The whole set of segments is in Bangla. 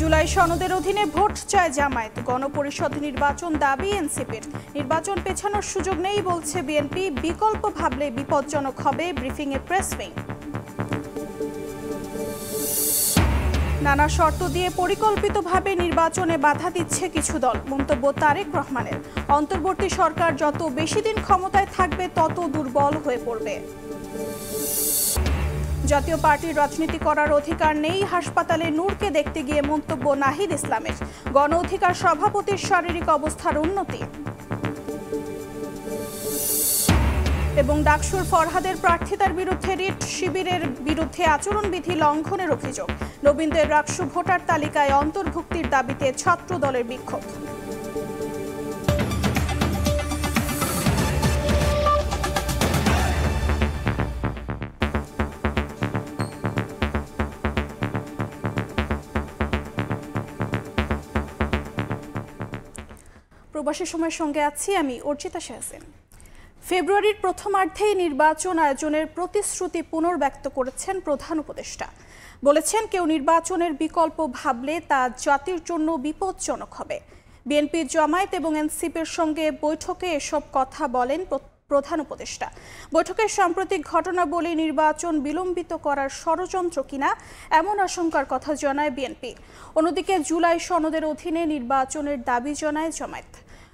জুলাই সনদের অধীনে ভোট চায় জামায়াত, গণপরিষদ নির্বাচন দাবি এনসিপির। নির্বাচন পেছানোর সুযোগ নেই বলছে বিএনপি, বিকল্প ভাবলে বিপজ্জনক হবে ব্রিফিংয়ে প্রেস উইং। নানা শর্ত দিয়ে পরিকল্পিতভাবে নির্বাচনে বাধা দিচ্ছে কিছু দল, মন্তব্য তারেক রহমানের। অন্তর্বর্তী সরকার যত বেশি দিন ক্ষমতায় থাকবে তত দুর্বল হয়ে পড়বে। জাতীয় পার্টির রাজনীতি করার অধিকার নেই, হাসপাতালে নূরকে দেখতে গিয়ে মন্তব্য নাহিদ ইসলামের। গণ অধিকার সভাপতির শারীরিক অবস্থার উন্নতি। এবং ডাকসুর ফরহাদের প্রার্থিতার বিরুদ্ধে রিট শিবিরের বিরুদ্ধে আচরণবিধি লঙ্ঘনের অভিযোগ। নবীনদের ডাকসু ভোটার তালিকায় অন্তর্ভুক্তির দাবিতে ছাত্র দলের বিক্ষোভ। প্রবাসী সময়ের সঙ্গে আছি আমি অর্চিতা শাহসিন। ফেব্রুয়ারির প্রথমার্ধেই নির্বাচন আয়োজনের প্রতিশ্রুতি পুনর্ব্যক্ত করেছেন প্রধান উপদেষ্টা। বলেছেন, কেউ নির্বাচনের বিকল্প ভাবলে তা জাতির জন্য বিপজ্জনক হবে। বিএনপি, জামায়াত এবং এনসিপির সঙ্গে বৈঠকে এসব কথা বলেন প্রধান উপদেষ্টা। বৈঠকের সাম্প্রতিক ঘটনাবলী নির্বাচন বিলম্বিত করার ষড়যন্ত্র কিনা এমন আশঙ্কার কথা জানায় বিএনপি। অন্যদিকে জুলাই সনদের অধীনে নির্বাচনের দাবি জানায় জামায়াত।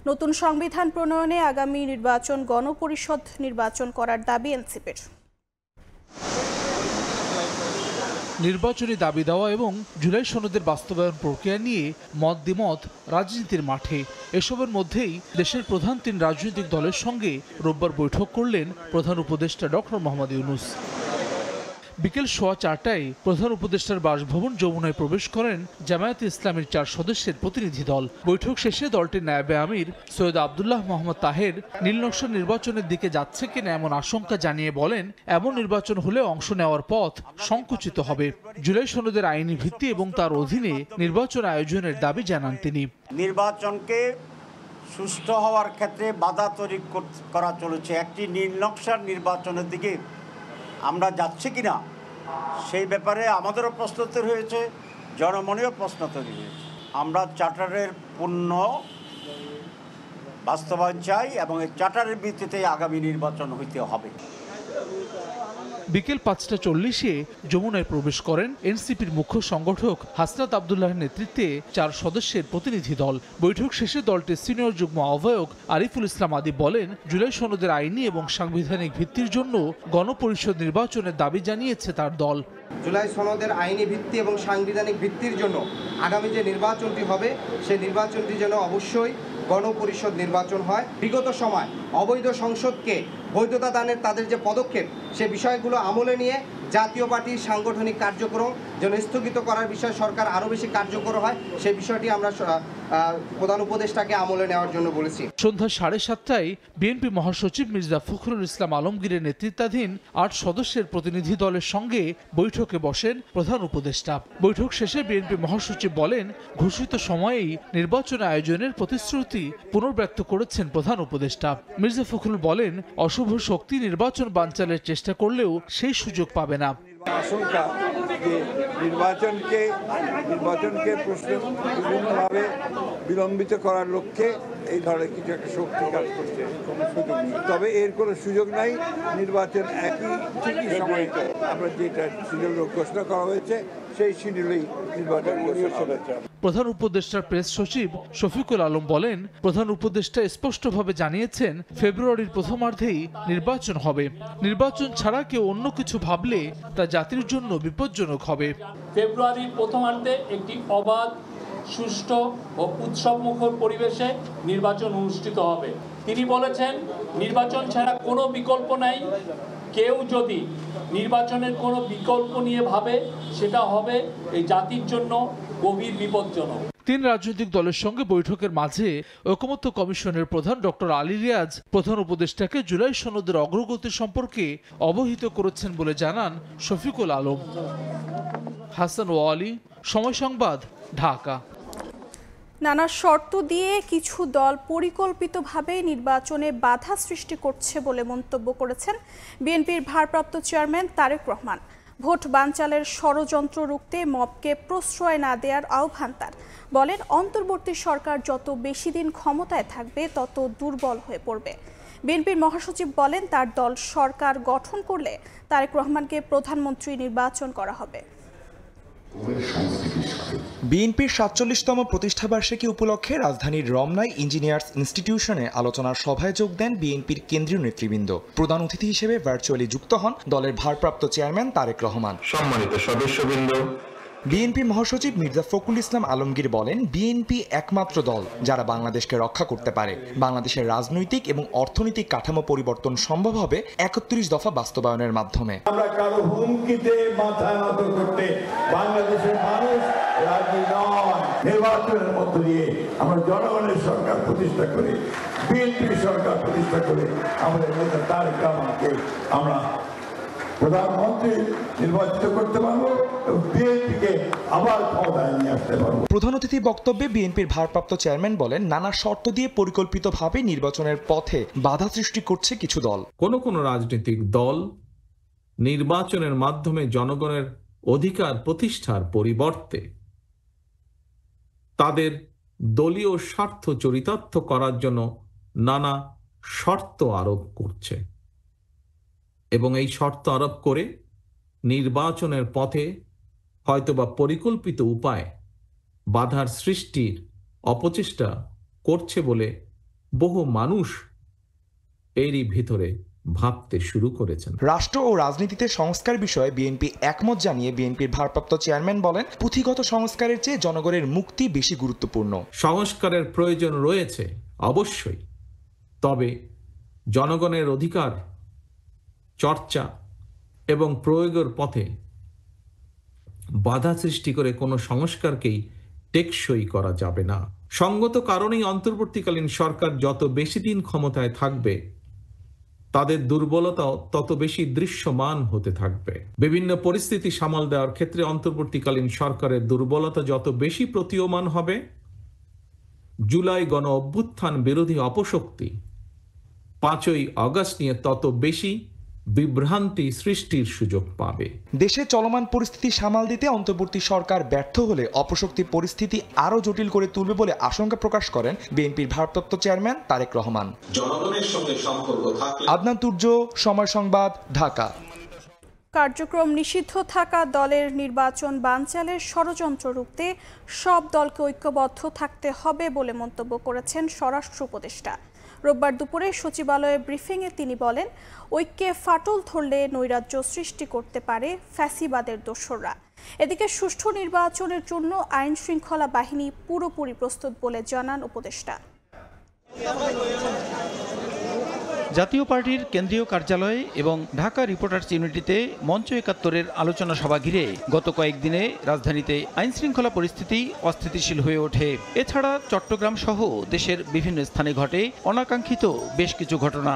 নতুন সংবিধান প্রণয়নে আগামী নির্বাচন গণপরিষদ নির্বাচন করার দাবি এনসিপির। নির্বাচনী দাবি দেওয়া এবং জুলাই সনদের বাস্তবায়ন প্রক্রিয়া নিয়ে মত দ্বিমত রাজনীতির মাঠে। এসবের মধ্যেই দেশের প্রধান তিন রাজনৈতিক দলের সঙ্গে রোববার বৈঠক করলেন প্রধান উপদেষ্টা ডক্টর মোহাম্মদ ইউনূস। বিকেল 4:15টায় প্রধান উপদেষ্টার বাসভবন যমুনায় প্রবেশ করেন জামায়াতে ইসলামীর 4 সদস্যের প্রতিনিধি দল। বৈঠক শেষে দলটির নায়েবে আমির সৈয়দ আবদুল্লাহ মোহাম্মদ তাহের নীলনকশা নির্বাচনের দিকে যাচ্ছে কিনা এমন আশঙ্কা জানিয়ে বলেন, এমন নির্বাচন হলে অংশ নেওয়ার পথ সংকুচিত হবে। জুলাই সনদের আইনি ভিত্তি এবং তার অধীনে নির্বাচন আয়োজনের দাবি জানান তিনি। নির্বাচনকে সুষ্ঠু হওয়ার ক্ষেত্রে বাধা তৈরি করা চলেছে। একটি নীলনকশার নির্বাচনের দিকে আমরা যাচ্ছি কিনা সেই ব্যাপারে আমাদেরও প্রশ্ন তৈরি হয়েছে, জনমনেও প্রশ্ন তৈরি হয়েছে। আমরা চার্টারের পূর্ণ বাস্তবায়ন চাই এবং এই চার্টারের ভিত্তিতে আগামী নির্বাচন হইতে হবে। বিকেল 5:40-এ যমুনায় প্রবেশ করেন এনসিপির মুখ্য সংগঠক হাসনাত আবদুল্লাহর নেতৃত্বে 4 সদস্যের প্রতিনিধি দল। বৈঠক শেষে দলটির সিনিয়র যুগ্ম আহ্বায়ক আরিফুল ইসলাম আদি বলেন, জুলাই সনদের আইনি এবং সাংবিধানিক ভিত্তির জন্য গণপরিষদ নির্বাচনের দাবি জানিয়েছে তার দল। জুলাই সনদের আইনি ভিত্তি এবং সাংবিধানিক ভিত্তির জন্য আগামী যে নির্বাচনটি হবে সেই নির্বাচনটি যেন অবশ্যই গণপরিষদ নির্বাচন হয়। বিগত সময় অবৈধ সংসদকে বৈধতা দানের তাদের যে পদক্ষেপ সে বিষয়গুলো আমলে নিয়ে জাতীয় পার্টির সাংগঠনিক কার্যক্রম যেন স্থগিত করার বিষয়ে সরকার আরও বেশি কার্যকর হয় সেই বিষয়টি আমরা প্রধান উপদেষ্টাকে আমলে নেওয়ার জন্য বলেছি। সন্ধ্যা 7:30টায় বিএনপি মহাসচিব মির্জা ফখরুল ইসলাম আলমগীরের নেতৃত্বাধীন 8 সদস্যের প্রতিনিধি দলের সঙ্গে বৈঠকে বসেন প্রধান উপদেষ্টা। বৈঠক শেষে বিএনপি মহাসচিব বলেন, ঘোষিত সময়েই নির্বাচন আয়োজনের প্রতিশ্রুতি পুনর্ব্যক্ত করেছেন প্রধান উপদেষ্টা। মির্জা ফখরুল বলেন, অশুভ শক্তি নির্বাচন বানচালের চেষ্টা করলেও সেই সুযোগ পাবে না। আশঙ্কা যে নির্বাচনকে বিভিন্নভাবে বিলম্বিত করার লক্ষ্যে এই ধরনের কিছু একটা শক্তি কাজ করছে, কোনো সুযোগ নেই। তবে এর কোনো সুযোগ নাই। নির্বাচন ঠিকই সময়ে আমরা যেটা শিডিউল ঘোষণা করা হয়েছে সেই শিডিউলেই নির্বাচন ঘোষণা। প্রধান উপদেষ্টার প্রেস সচিব শফিকুল আলম বলেন, প্রধান উপদেষ্টা স্পষ্টভাবে জানিয়েছেন ফেব্রুয়ারির প্রথমার্ধেই নির্বাচন হবে। নির্বাচন ছাড়া কেউ অন্য কিছু ভাবলে তা জাতির জন্য বিপজ্জনক হবে। ফেব্রুয়ারির প্রথমার্ধে একটি অবাধ, সুষ্ঠু ও উৎসবমুখর পরিবেশে নির্বাচন অনুষ্ঠিত হবে। তিনি বলেছেন, নির্বাচন ছাড়া কোনো বিকল্প নাই। কেউ যদি নির্বাচনের কোনো বিকল্প নিয়ে ভাবে সেটা হবে এই জাতির জন্য গভীর বিপজ্জনক। 3 রাজনৈতিক দলের সঙ্গে বৈঠকের মাঝে ঐকমত্য কমিশনের প্রধান ডক্টর আলী রিয়াজ প্রধান উপদেষ্টাকে জুলাই সনদের অগ্রগতি সম্পর্কে অবহিত করেছেন বলে জানান শফিকুল আলম। হাসান ওয়ালি, সময় সংবাদ, ঢাকা। নানা শর্ত দিয়ে কিছু দল পরিকল্পিতভাবে নির্বাচনে বাধা সৃষ্টি করছে বলে মন্তব্য করেছেন বিএনপির ভারপ্রাপ্ত চেয়ারম্যান তারেক রহমান। ভোট বানচালের ষড়যন্ত্র রুখতে মবকে প্রশ্রয় না দেওয়ার আহ্বান তার। বলেন, অন্তর্বর্তী সরকার যত বেশি দিন ক্ষমতায় থাকবে তত দুর্বল হয়ে পড়বে। বিএনপির মহাসচিব বলেন, তার দল সরকার গঠন করলে তারেক রহমানকে প্রধানমন্ত্রী নির্বাচন করা হবে। বিএনপির ৪৭তম প্রতিষ্ঠাবার্ষিকী উপলক্ষে রাজধানীর রমনায় ইঞ্জিনিয়ার্স ইনস্টিটিউশনে আলোচনার সভায় যোগ দেন বিএনপির কেন্দ্রীয় নেতৃবৃন্দ। প্রধান অতিথি হিসেবে ভার্চুয়ালি যুক্ত হন দলের ভারপ্রাপ্ত চেয়ারম্যান তারেক রহমান। সম্মানিত সদস্যবৃন্দ, বিএনপি মহাসচিব মির্জা ফখরুল ইসলাম আলমগীর বলেন, বিএনপি একমাত্র দল যারা বাংলাদেশকে রক্ষা করতে পারে। বাংলাদেশের রাজনৈতিক এবং অর্থনৈতিক কাঠামো পরিবর্তন সম্ভব হবে ৩১ দফা বাস্তবায়নের মাধ্যমে। আমরা কারো হুমকিতে মাথা নত করতে বাংলাদেশের মানুষ রাজি নয়। নির্বাচনের মধ্য দিয়ে আমরা জনগণের সরকার প্রতিষ্ঠা করে, বিএনপি সরকার প্রতিষ্ঠা করে আমাদের নেতা তারেক রহমানকে আমরা প্রধানমন্ত্রী নির্বাচিত করতে পারবো এবং বিএনপিকে আবার ক্ষমতায় নিয়ে আসতে পারবো। প্রধান অতিথির বক্তব্যে বিএনপির ভারপ্রাপ্ত চেয়ারম্যান বলেন, নানা শর্ত দিয়ে পরিকল্পিতভাবে নির্বাচনের পথে বাধা সৃষ্টি করছে কিছু দল। কোন রাজনৈতিক দল নির্বাচনের মাধ্যমে জনগণের অধিকার প্রতিষ্ঠার পরিবর্তে তাদের দলীয় স্বার্থ চরিতার্থ করার জন্য নানা শর্ত আরোপ করছে এবং এই শর্ত আরোপ করে নির্বাচনের পথে হয়তোবা পরিকল্পিত উপায় বাধার সৃষ্টির অপচেষ্টা করছে বলে বহু মানুষ এরই ভিতরে ভাবতে শুরু করেছেন। রাষ্ট্র ও রাজনীতিতে সংস্কার বিষয়ে বিএনপি একমত জানিয়ে বিএনপির ভারপ্রাপ্ত চেয়ারম্যান বলেন, পুঁথিগত সংস্কারের চেয়ে জনগণের মুক্তি বেশি গুরুত্বপূর্ণ। সংস্কারের প্রয়োজন রয়েছে অবশ্যই, তবে জনগণের অধিকার চর্চা এবং প্রয়োগের পথে বাধা সৃষ্টি করে কোনো সংস্কারকেই টেকসই করা যাবে না। সঙ্গত কারণেই অন্তর্বর্তীকালীন সরকার যত বেশি দিন ক্ষমতায় থাকবে তাদের দুর্বলতাও তত বেশি দৃশ্যমান হতে থাকবে। বিভিন্ন পরিস্থিতি সামাল দেওয়ার ক্ষেত্রে অন্তর্বর্তীকালীন সরকারের দুর্বলতা যত বেশি প্রতীয়মান হবে, জুলাই গণ অভ্যুত্থান বিরোধী অপশক্তি ৫ই আগস্ট নিয়ে তত বেশি বিভ্রান্তি সৃষ্টির সুযোগ পাবে। দেশে চলমান পরিস্থিতি সামাল দিতে অন্তর্বর্তী সরকার ব্যর্থ হলে অপশক্তি পরিস্থিতি আরো জটিল করে তুলবে বলে আশঙ্কা প্রকাশ করেন বিএনপির ভারপ্রাপ্ত চেয়ারম্যান তারেক রহমান। জনগণের সঙ্গে সম্পর্ক থাকলে। আদনান তুর্য, সময় সংবাদ, ঢাকা। কার্যক্রম নিষিদ্ধ থাকা দলের নির্বাচন বানচালের ষড়যন্ত্র রুখতে সব দলকে ঐক্যবদ্ধ থাকতে হবে বলে মন্তব্য করেছেন স্বরাষ্ট্র উপদেষ্টা। রোববার দুপুরে সচিবালয়ে ব্রিফিংয়ে তিনি বলেন, ঐক্যে ফাটল ধরলে নৈরাজ্য সৃষ্টি করতে পারে ফ্যাসিবাদের দোসররা। এদিকে সুষ্ঠু নির্বাচনের জন্য আইন শৃঙ্খলা বাহিনী পুরোপুরি প্রস্তুত বলে জানান উপদেষ্টা। জাতীয় পার্টির কেন্দ্রীয় কার্যালয় এবং ঢাকা রিপোর্টার্স ইউনিটিতে মঞ্চ ৭১-এর আলোচনা সভা ঘিরে গত কয়েকদিনে রাজধানীতে আইনশৃঙ্খলা পরিস্থিতি অস্থিতিশীল হয়ে ওঠে। এছাড়া চট্টগ্রাম সহ দেশের বিভিন্ন স্থানে ঘটে অনাকাঙ্ক্ষিত বেশ কিছু ঘটনা।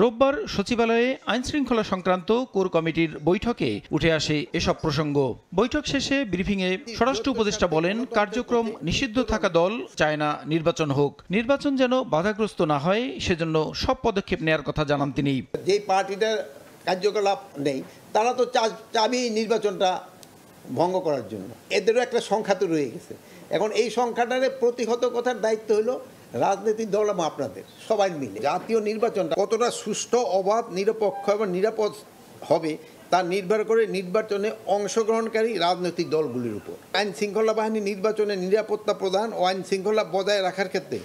রোববার সচিবালয়ে আইনশৃঙ্খলা সংক্রান্ত কোর কমিটির বৈঠকে উঠে আসে এসব প্রসঙ্গ। বৈঠক শেষে ব্রিফিংয়ে স্বরাষ্ট্র উপদেষ্টা বলেন, কার্যক্রম নিষিদ্ধ থাকা দল চায় না নির্বাচন হোক। নির্বাচন যেন বাধাগ্রস্ত না হয় সেজন্য সব পদক্ষেপ নেওয়ার কথা জানান তিনি। যে পার্টিটার কার্যকলাপ নেই তারা তো চাবি নির্বাচনটা ভঙ্গ করার জন্য। এদেরও একটা সংখ্যা তো রয়ে গেছে। এখন এই সংখ্যাটারে প্রতিহত করার দায়িত্ব হলো রাজনৈতিক দল এবং আপনাদের সবাই মিলে। জাতীয় নির্বাচনটা কতটা সুষ্ঠু, অবাধ, নিরপেক্ষ এবং নিরাপদ হবে তা নির্ভর করে নির্বাচনে অংশগ্রহণকারী রাজনৈতিক দলগুলির উপর। আইন শৃঙ্খলা বাহিনী নির্বাচনে নিরাপত্তা প্রদান ও আইন শৃঙ্খলা বজায় রাখার ক্ষেত্রে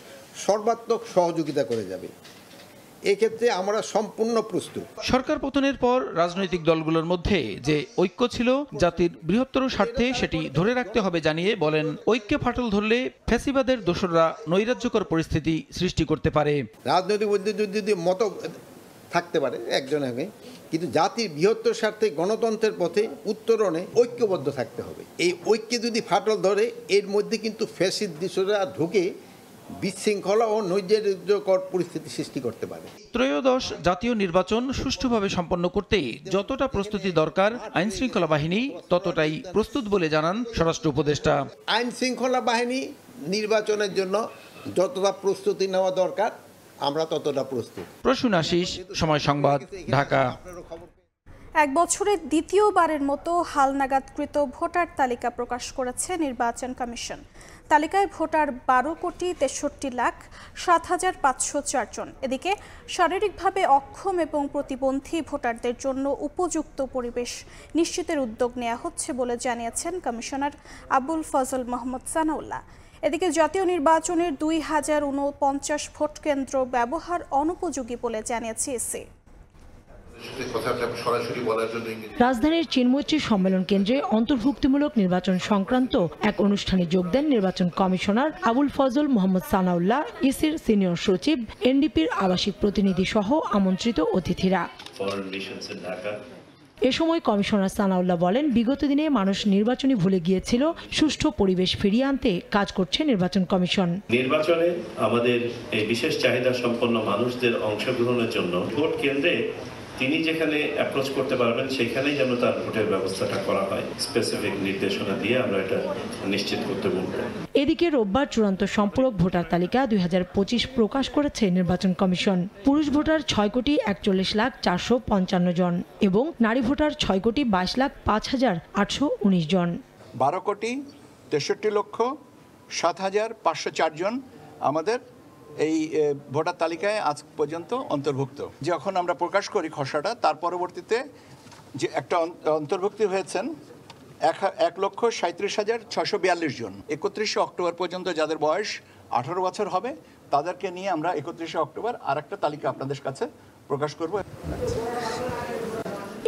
সর্বাত্মক সহযোগিতা করে যাবে। এক্ষেত্রে আমরা সম্পূর্ণ প্রস্তুত। সরকার পতনের পর রাজনৈতিক দলগুলোর মধ্যে যে ঐক্য ছিল জাতির বৃহত্তর স্বার্থে সেটি ধরে রাখতে হবে জানিয়ে বলেন, ঐক্যে ফাটল ধরলে ফ্যাসিবাদের দোসররা নৈরাজ্যকর পরিস্থিতি সৃষ্টি করতে পারে। রাজনৈতিক যদি মত থাকতে পারে একজনকে, কিন্তু জাতির বৃহত্তর স্বার্থে গণতন্ত্রের পথে উত্তরণে ঐক্যবদ্ধ থাকতে হবে। এই ঐক্যে যদি ফাটল ধরে এর মধ্যে কিন্তু ফ্যাসিস্ট দোসররা ঢুকে বিশৃঙ্খলা ও নৈরাজ্যকর পরিস্থিতি সৃষ্টি করতে পারে। ত্রয়োদশ জাতীয় নির্বাচন সুষ্ঠুভাবে সম্পন্ন করতে যতটা প্রস্তুতি দরকার আইন শৃঙ্খলা বাহিনী ততটাই প্রস্তুত বলে জানান স্বরাষ্ট্র উপদেষ্টা। আইন শৃঙ্খলা বাহিনী নির্বাচনের জন্য যতটা প্রস্তুতি নেওয়া দরকার আমরা ততটা প্রস্তুত। প্রসূন আশিস, সময় সংবাদ, ঢাকা। এক বছরে দ্বিতীয়বারের মতো হালনাগাদকৃত ভোটার তালিকা প্রকাশ করেছে নির্বাচন কমিশন। তালিকায় ভোটার 12,63,07,504 জন। এদিকে শারীরিকভাবে অক্ষম এবং প্রতিবন্ধী ভোটারদের জন্য উপযুক্ত পরিবেশ নিশ্চিতের উদ্যোগ নেওয়া হচ্ছে বলে জানিয়েছেন কমিশনার আবুল ফজল মোহাম্মদ সানাউল্লাহ। এদিকে জাতীয় নির্বাচনের 2049 ভোট কেন্দ্র ব্যবহার অনুপযোগী বলে জানিয়েছে ইসি। রাজধানীর চিন্ময়ী সম্মেলন কেন্দ্রে অন্তর্ভুক্তিমূলক নির্বাচন সংক্রান্ত এক অনুষ্ঠানে যোগ দেন নির্বাচন কমিশনার আবুল ফজল মোহাম্মদ সানাউল্লাহ, ইসির সিনিয়র সচিব, এনডিপির আবাসিক প্রতিনিধি সহ আমন্ত্রিত অতিথিরা। এ সময় কমিশনার সানাউল্লাহ বলেন, বিগত দিনে মানুষ নির্বাচনী ভুলে গিয়েছিল, সুষ্ঠু পরিবেশ ফিরিয়ে আনতে কাজ করছে নির্বাচন কমিশন। নির্বাচনে আমাদের এই বিশেষ চাহিদা সম্পন্ন মানুষদের অংশগ্রহণের জন্য ভোট কেন্দ্রে তিনি যেখানে অ্যাপ্রোচ করতে পারবেন সেখানেই যেন তার ভোটের ব্যবস্থাটা করা হয়। স্পেসিফিক নির্দেশনা দিয়ে আমরা এটা নিশ্চিত করতে বলবো। এদিকে রোববার চূড়ান্ত সম্পূরক ভোটার তালিকা 2025 প্রকাশ করেছে নির্বাচন কমিশন। পুরুষ ভোটার 6,41,04,55 জন এবং নারী ভোটার 6,22,05,819 জন। 12,63,07,504 জন আমাদের এই ভোটার তালিকায় আজ পর্যন্ত অন্তর্ভুক্ত। যখন আমরা প্রকাশ করি খসড়াটা, তার পরবর্তীতে যে একটা অন্তর্ভুক্তি হয়েছেন 1,37,642 জন। 31 অক্টোবর পর্যন্ত যাদের বয়স 18 বছর হবে তাদেরকে নিয়ে আমরা 31 অক্টোবর আর একটা তালিকা আপনাদের কাছে প্রকাশ করব।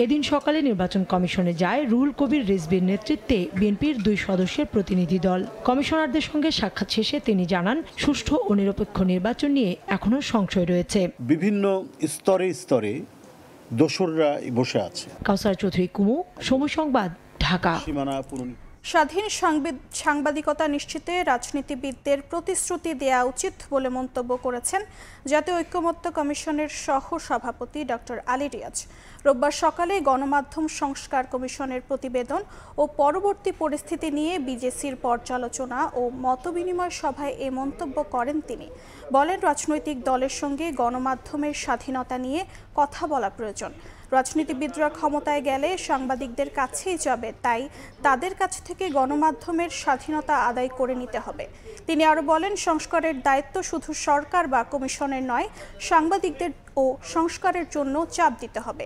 এদিন সকালে নির্বাচন কমিশনে যায় রুহুল কবির রিজভীর নেতৃত্বে বিএনপির 2 সদস্যের প্রতিনিধি দল। কমিশনারদের সঙ্গে সাক্ষাৎ শেষে তিনি জানান, সুষ্ঠু ও নিরপেক্ষ নির্বাচন নিয়ে এখনো সংশয় রয়েছে। বিভিন্ন স্তরে স্তরে দোসররা বসে আছে। কাউসার চৌধুরী কুমু, সময় সংবাদ, ঢাকা। স্বাধীন সাংবাদিকতা নিশ্চিতে রাজনীতিবিদদের প্রতিশ্রুতি দেওয়া উচিত বলে মন্তব্য করেছেন জাতীয় ঐক্যমত্য কমিশনের সহ সভাপতি ডক্টর আলী রিয়াজ। রোববার সকালে গণমাধ্যম সংস্কার কমিশনের প্রতিবেদন ও পরবর্তী পরিস্থিতি নিয়ে বিজেসির পর্যালোচনা ও মতবিনিময় সভায় এ মন্তব্য করেন তিনি। বলেন, রাজনৈতিক দলের সঙ্গে গণমাধ্যমের স্বাধীনতা নিয়ে কথা বলা প্রয়োজন। রাজনীতিবিদরা ক্ষমতায় গেলে সাংবাদিকদের কাছেই যাবে, তাই তাদের কাছ থেকে গণমাধ্যমের স্বাধীনতা আদায় করে নিতে হবে। তিনি আরও বলেন, সংস্কারের দায়িত্ব শুধু সরকার বা কমিশনের নয়, সাংবাদিকদের ও সংস্কারের জন্য চাপ দিতে হবে।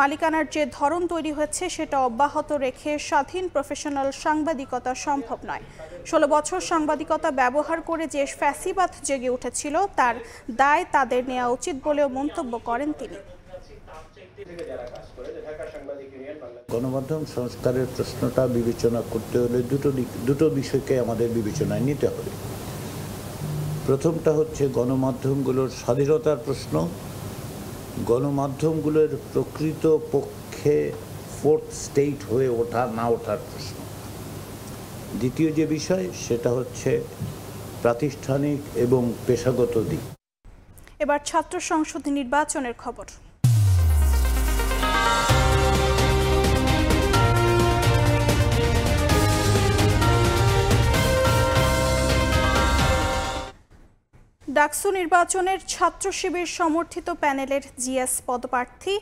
মালিকানার যে ধরন তৈরি হয়েছে সেটা অব্যাহত রেখে স্বাধীন প্রফেশনাল সাংবাদিকতা সম্ভব নয়। 16 বছর সাংবাদিকতা ব্যবহার করে যে ফ্যাসিবাদ জেগে উঠেছিল তার দায় তাদের নেওয়া উচিত বলেও মন্তব্য করেন তিনি। গণমাধ্যম সংস্কারের প্রশ্নটা বিবেচনা করতে হলে দুটো বিষয়কে আমাদের বিবেচনায় নিতে হবে। প্রথমটা হচ্ছে গণমাধ্যমগুলোর স্বাধীনতার প্রশ্ন, গণমাধ্যমগুলোর প্রকৃত পক্ষে ফোর্থ স্টেট হয়ে ওঠা না ওঠার প্রশ্ন। দ্বিতীয় যে বিষয় সেটা হচ্ছে প্রাতিষ্ঠানিক এবং পেশাগত দিক। এবার ছাত্র সংসদ নির্বাচনের খবর। ডাকসু নির্বাচনের ছাত্র শিবির সমর্থিত প্যানেলের জিএস পদপ্রার্থী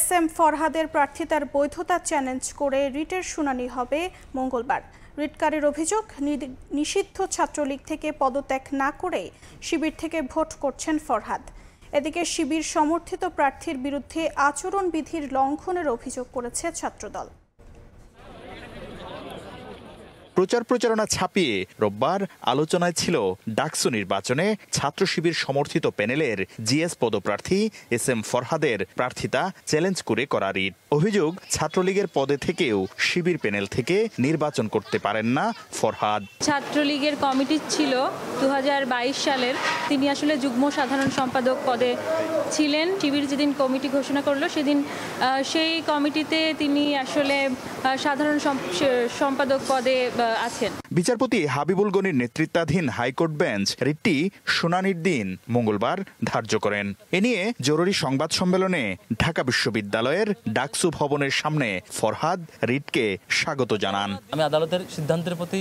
SM ফরহাদের প্রার্থিতার বৈধতা চ্যালেঞ্জ করে রিটের শুনানি হবে মঙ্গলবার। রিটকারীর অভিযোগ, নিষিদ্ধ ছাত্রলীগ থেকে পদত্যাগ না করে শিবির থেকে ভোট করছেন ফরহাদ। এদিকে শিবির সমর্থিত প্রার্থীর বিরুদ্ধে আচরণবিধির লঙ্ঘনের অভিযোগ করেছে ছাত্রদল। প্রচারণা ছাপিয়ে রোববার আলোচনায় ছিল ডাকসু নির্বাচনে ছাত্র শিবির সমর্থিত প্যানেলের জিএস পদপ্রার্থী SM ফরহাদের প্রার্থিতা চ্যালেঞ্জ করে করা রিট। অভিযোগ, ছাত্রলীগের পদে থেকেও শিবির প্যানেল থেকে নির্বাচন করতে পারেন না ফরহাদ। ছাত্রলীগের কমিটি ছিল 2022 সালের, তিনি আসলে যুগ্ম সাধারণ সম্পাদক পদে ছিলেন। শিবির যেদিন কমিটি ঘোষণা করলো সেদিন সেই কমিটিতে তিনি আসলে সাধারণ সম্পাদক পদে আছেন। বিচারপতি হাবিবুল গনির নেতৃত্বাধীন হাইকোর্ট বেঞ্চ রিটটি শুনানির দিন মঙ্গলবার ধার্য করেন। এ নিয়ে জরুরি সংবাদ সম্মেলনে ঢাকা বিশ্ববিদ্যালয়ের ডাকসু ভবনের সামনে ফরহাদ রিটকে স্বাগত জানান। আমি আদালতের সিদ্ধান্তের প্রতি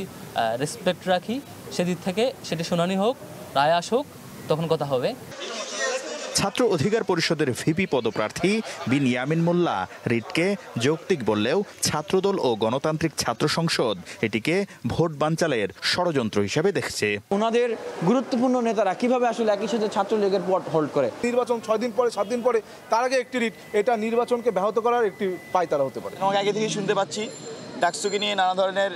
রেসপেক্ট রাখি, সেদিক থেকে সেটি শুনানি হোক, রায় আসুক, তখন কথা হবে। ছাত্র অধিকার পরিষদের ভিপি পদপ্রার্থী বিন ইয়ামিন মোল্লা রিটকে যৌক্তিক বললেও ছাত্রদল ও গণতান্ত্রিক ছাত্র সংসদ এটিকে ভোট বানচালের ষড়যন্ত্র হিসেবে দেখছে। ওনাদের গুরুত্বপূর্ণ নেতারা কিভাবে আসলে একই সাথে ছাত্রলীগের পট হোল্ড করে? নির্বাচন 6 দিন পরে 7 দিন পরে তার আগে একটি রিট, এটা নির্বাচনকে ব্যাহত করার একটি পায়তারা হতে পারে। আমাকে আগে থেকে শুনতে পাচ্ছি ডাকসুকে নিয়ে নানা ধরনের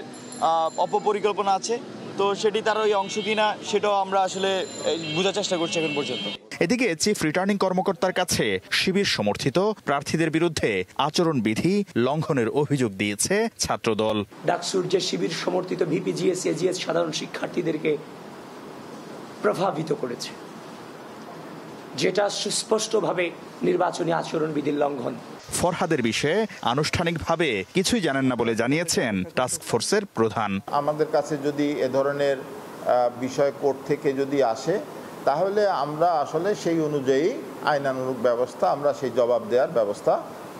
অপপরিকল্পনা আছে, তো সেটি তার ওই অংশ কিনা সেটাও আমরা আসলে বোঝার চেষ্টা করছি এখন পর্যন্ত। এদিকে চিফ রিটার্নিং কর্মকর্তার কাছে শিবির সমর্থিত প্রার্থীদের বিরুদ্ধে আচরণবিধি লঙ্ঘনের অভিযোগ দিয়েছে ছাত্রদল। ডাকসুর যে শিবির সমর্থিত ভিপি জিএস এজিএস সাধারণ শিক্ষার্থীদেরকে প্রভাবিত করেছে, যেটা সুস্পষ্টভাবে নির্বাচনী আচরণবিধির লঙ্ঘন। ফরহাদের বিষয়ে আনুষ্ঠানিকভাবে কিছুই জানেন না বলে জানিয়েছেন টাস্ক ফোর্সের প্রধান। আমাদের কাছে যদি এ ধরনের বিষয় কোর্ট থেকে যদি আসে, তাহলে আমরা আসলে সেই অনুযায়ী আইনানুগ ব্যবস্থা, আমরা সেই জবাব দেওয়ার ব্যবস্থা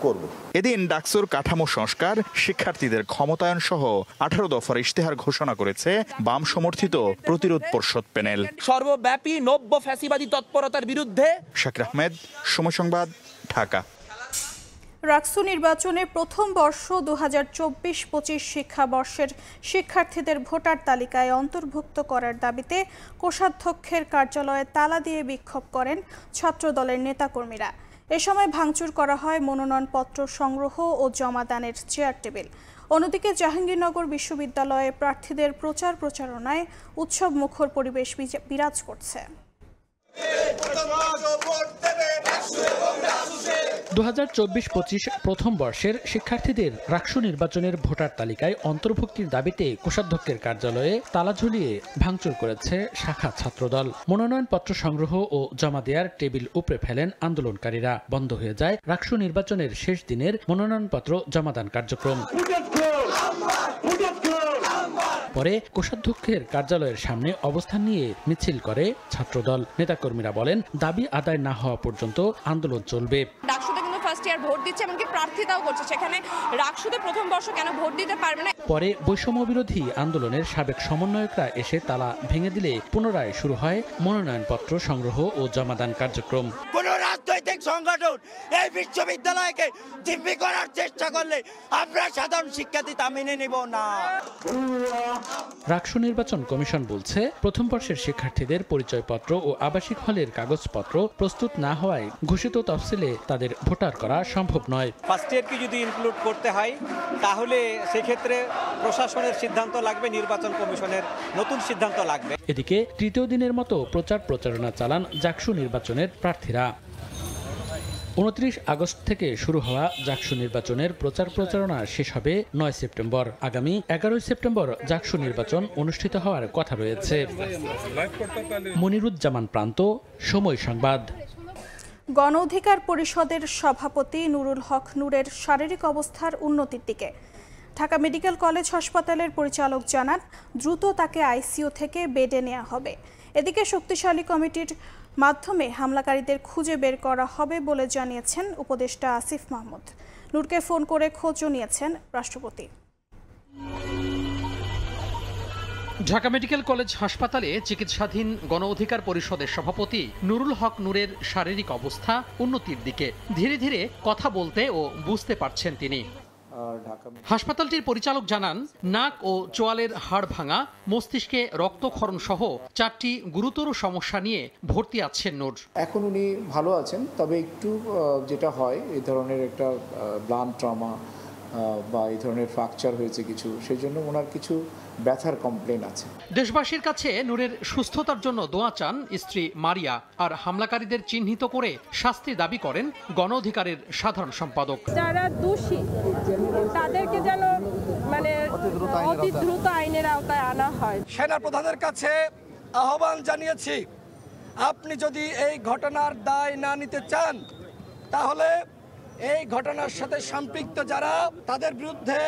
করব। এদিন ডাকসুর কাঠামো সংস্কার, শিক্ষার্থীদের ক্ষমতায়ন সহ 18 দফার ইশতেহার ঘোষণা করেছে বাম সমর্থিত প্রতিরোধ পরিষদ প্যানেল। সর্বব্যাপী নব্য ফ্যাসিবাদী তৎপরতার বিরুদ্ধে। শাকির আহমেদ, সময় সংবাদ, ঢাকা। রাকসু নির্বাচনে প্রথম বর্ষ 2024-25 শিক্ষাবর্ষের শিক্ষার্থীদের ভোটার তালিকায় অন্তর্ভুক্ত করার দাবিতে কোষাধ্যক্ষের কার্যালয়ে তালা দিয়ে বিক্ষোভ করেন ছাত্রদলের নেতাকর্মীরা। এ সময় ভাঙচুর করা হয় মনোনয়নপত্র সংগ্রহ ও জমাদানের চেয়ার টেবিল। অন্যদিকে জাহাঙ্গীরনগর বিশ্ববিদ্যালয়ে প্রার্থীদের প্রচার প্রচারণায় উৎসব মুখর পরিবেশ বিরাজ করছে। 2024-25 প্রথম বর্ষের শিক্ষার্থীদের রাকসু নির্বাচনের ভোটার তালিকায় অন্তর্ভুক্তির দাবিতে কোষাধ্যক্ষের কার্যালয়ে তালা ঝুলিয়ে ভাঙচুর করেছে শাখা ছাত্রদল। মনোনয়নপত্র সংগ্রহ ও জমা দেওয়ার টেবিল উপড়ে ফেলেন আন্দোলনকারীরা। বন্ধ হয়ে যায় রাকসু নির্বাচনের শেষ দিনের মনোনয়নপত্র জমাদান কার্যক্রম। পরে কোষাধ্যক্ষের কার্যালয়ের সামনে অবস্থান নিয়ে মিছিল করে ছাত্রদল। নেতাকর্মীরা বলেন, দাবি আদায় না হওয়া পর্যন্ত আন্দোলন চলবে। ডাকসুতে কিন্তু ফার্স্ট ইয়ার ভোট দিচ্ছে, এমনকি প্রার্থিতাও করছে, সেখানে রাকসুতে প্রথম বর্ষ কেন ভোট দিতে পারবে না? পরে বৈষম্য বিরোধী আন্দোলনের সাবেক সমন্বয়করা এসে তালা ভেঙে দিলে পুনরায় শুরু হয় মনোনয়নপত্র সংগ্রহ ও জমাদান কার্যক্রম। কোন রাজনৈতিক সংগঠন এই বিশ্ববিদ্যালয়কে জিম্মি করার চেষ্টা করলে আমরা সাধারণ শিক্ষার্থী তা মেনে নেব না। রাকসু নির্বাচন কমিশন বলছে, প্রথম বর্ষের শিক্ষার্থীদের পরিচয়পত্র ও আবাসিক হলের কাগজপত্র প্রস্তুত না হওয়ায় ঘোষিত তফসিলে তাদের ভোটার করা সম্ভব নয়। ফার্স্ট ইয়ারকে যদি ইনক্লুড করতে হয়, তাহলে সেক্ষেত্রে প্রশাসনের সিদ্ধান্ত লাগবে, নির্বাচন কমিশনের নতুন সিদ্ধান্ত লাগবে। এদিকে তৃতীয় দিনের মতো প্রচার প্রচারণা চালান জাকসু নির্বাচনের প্রার্থীরা। 29 আগস্ট থেকে শুরু হওয়া জাকসু নির্বাচনের প্রচার প্রচারণা শেষ হবে 9 সেপ্টেম্বর। আগামী 11 সেপ্টেম্বর জাকসু নির্বাচন অনুষ্ঠিত হওয়ার কথা রয়েছে। মনিরুজ্জামান প্রান্ত, সময় সংবাদ। গণ অধিকার পরিষদের সভাপতি নুরুল হক নূরের শারীরিক অবস্থার উন্নতির দিকে। ঢাকা মেডিকেল কলেজ হাসপাতালের পরিচালক জানান, দ্রুত তাকে আইসিইউ থেকে বেডে নেওয়া হবে। এদিকে শক্তিশালী কমিটির মাধ্যমে হামলাকারীদের খুঁজে বের করা হবে বলে জানিয়েছেন উপদেষ্টা আসিফ মাহমুদ। নূরকে ফোন করে খোঁজও নিয়েছেন রাষ্ট্রপতি। ঢাকা মেডিকেল কলেজ হাসপাতালে চিকিৎসাধীন গণ অধিকার পরিষদের সভাপতি নুরুল হক নূরের শারীরিক অবস্থা উন্নতির দিকে। ধীরে ধীরে কথা বলতে ও বুঝতে পারছেন তিনি। হাসপাতালটির পরিচালক জানান, নাক ও চোয়ালের হাড় ভাঙা, মস্তিষ্কে রক্তক্ষরণ সহ 4টি গুরুতর সমস্যা নিয়ে ভর্তি আছেন নূর। এখন উনি ভালো আছেন, তবে একটু যেটা হয় এই ধরনের একটা ব্লান্ট ট্রমা বা এই ধরনের ফ্র্যাকচার হয়েছে কিছু, সেই জন্য ওনার কিছু ব্যথার কমপ্লেন আছে। দেশবাসীর কাছে নূরের সুস্থতার জন্য দোয়া চান স্ত্রী মারিয়া। আর হামলাকারীদের চিহ্নিত করে শাস্তি দাবি করেন গণ অধিকারের সাধারণ সম্পাদক। যারা দোষী তাদেরকে যেন অতি দ্রুত আইনের আওতায় আনা হয়। সেনা প্রধানের কাছে আহ্বান জানিয়েছি, আপনি যদি এই ঘটনার দায় না নিতে চান, তাহলে এই ঘটনার সাথে সম্পৃক্ত যারা, তাদের বিরুদ্ধে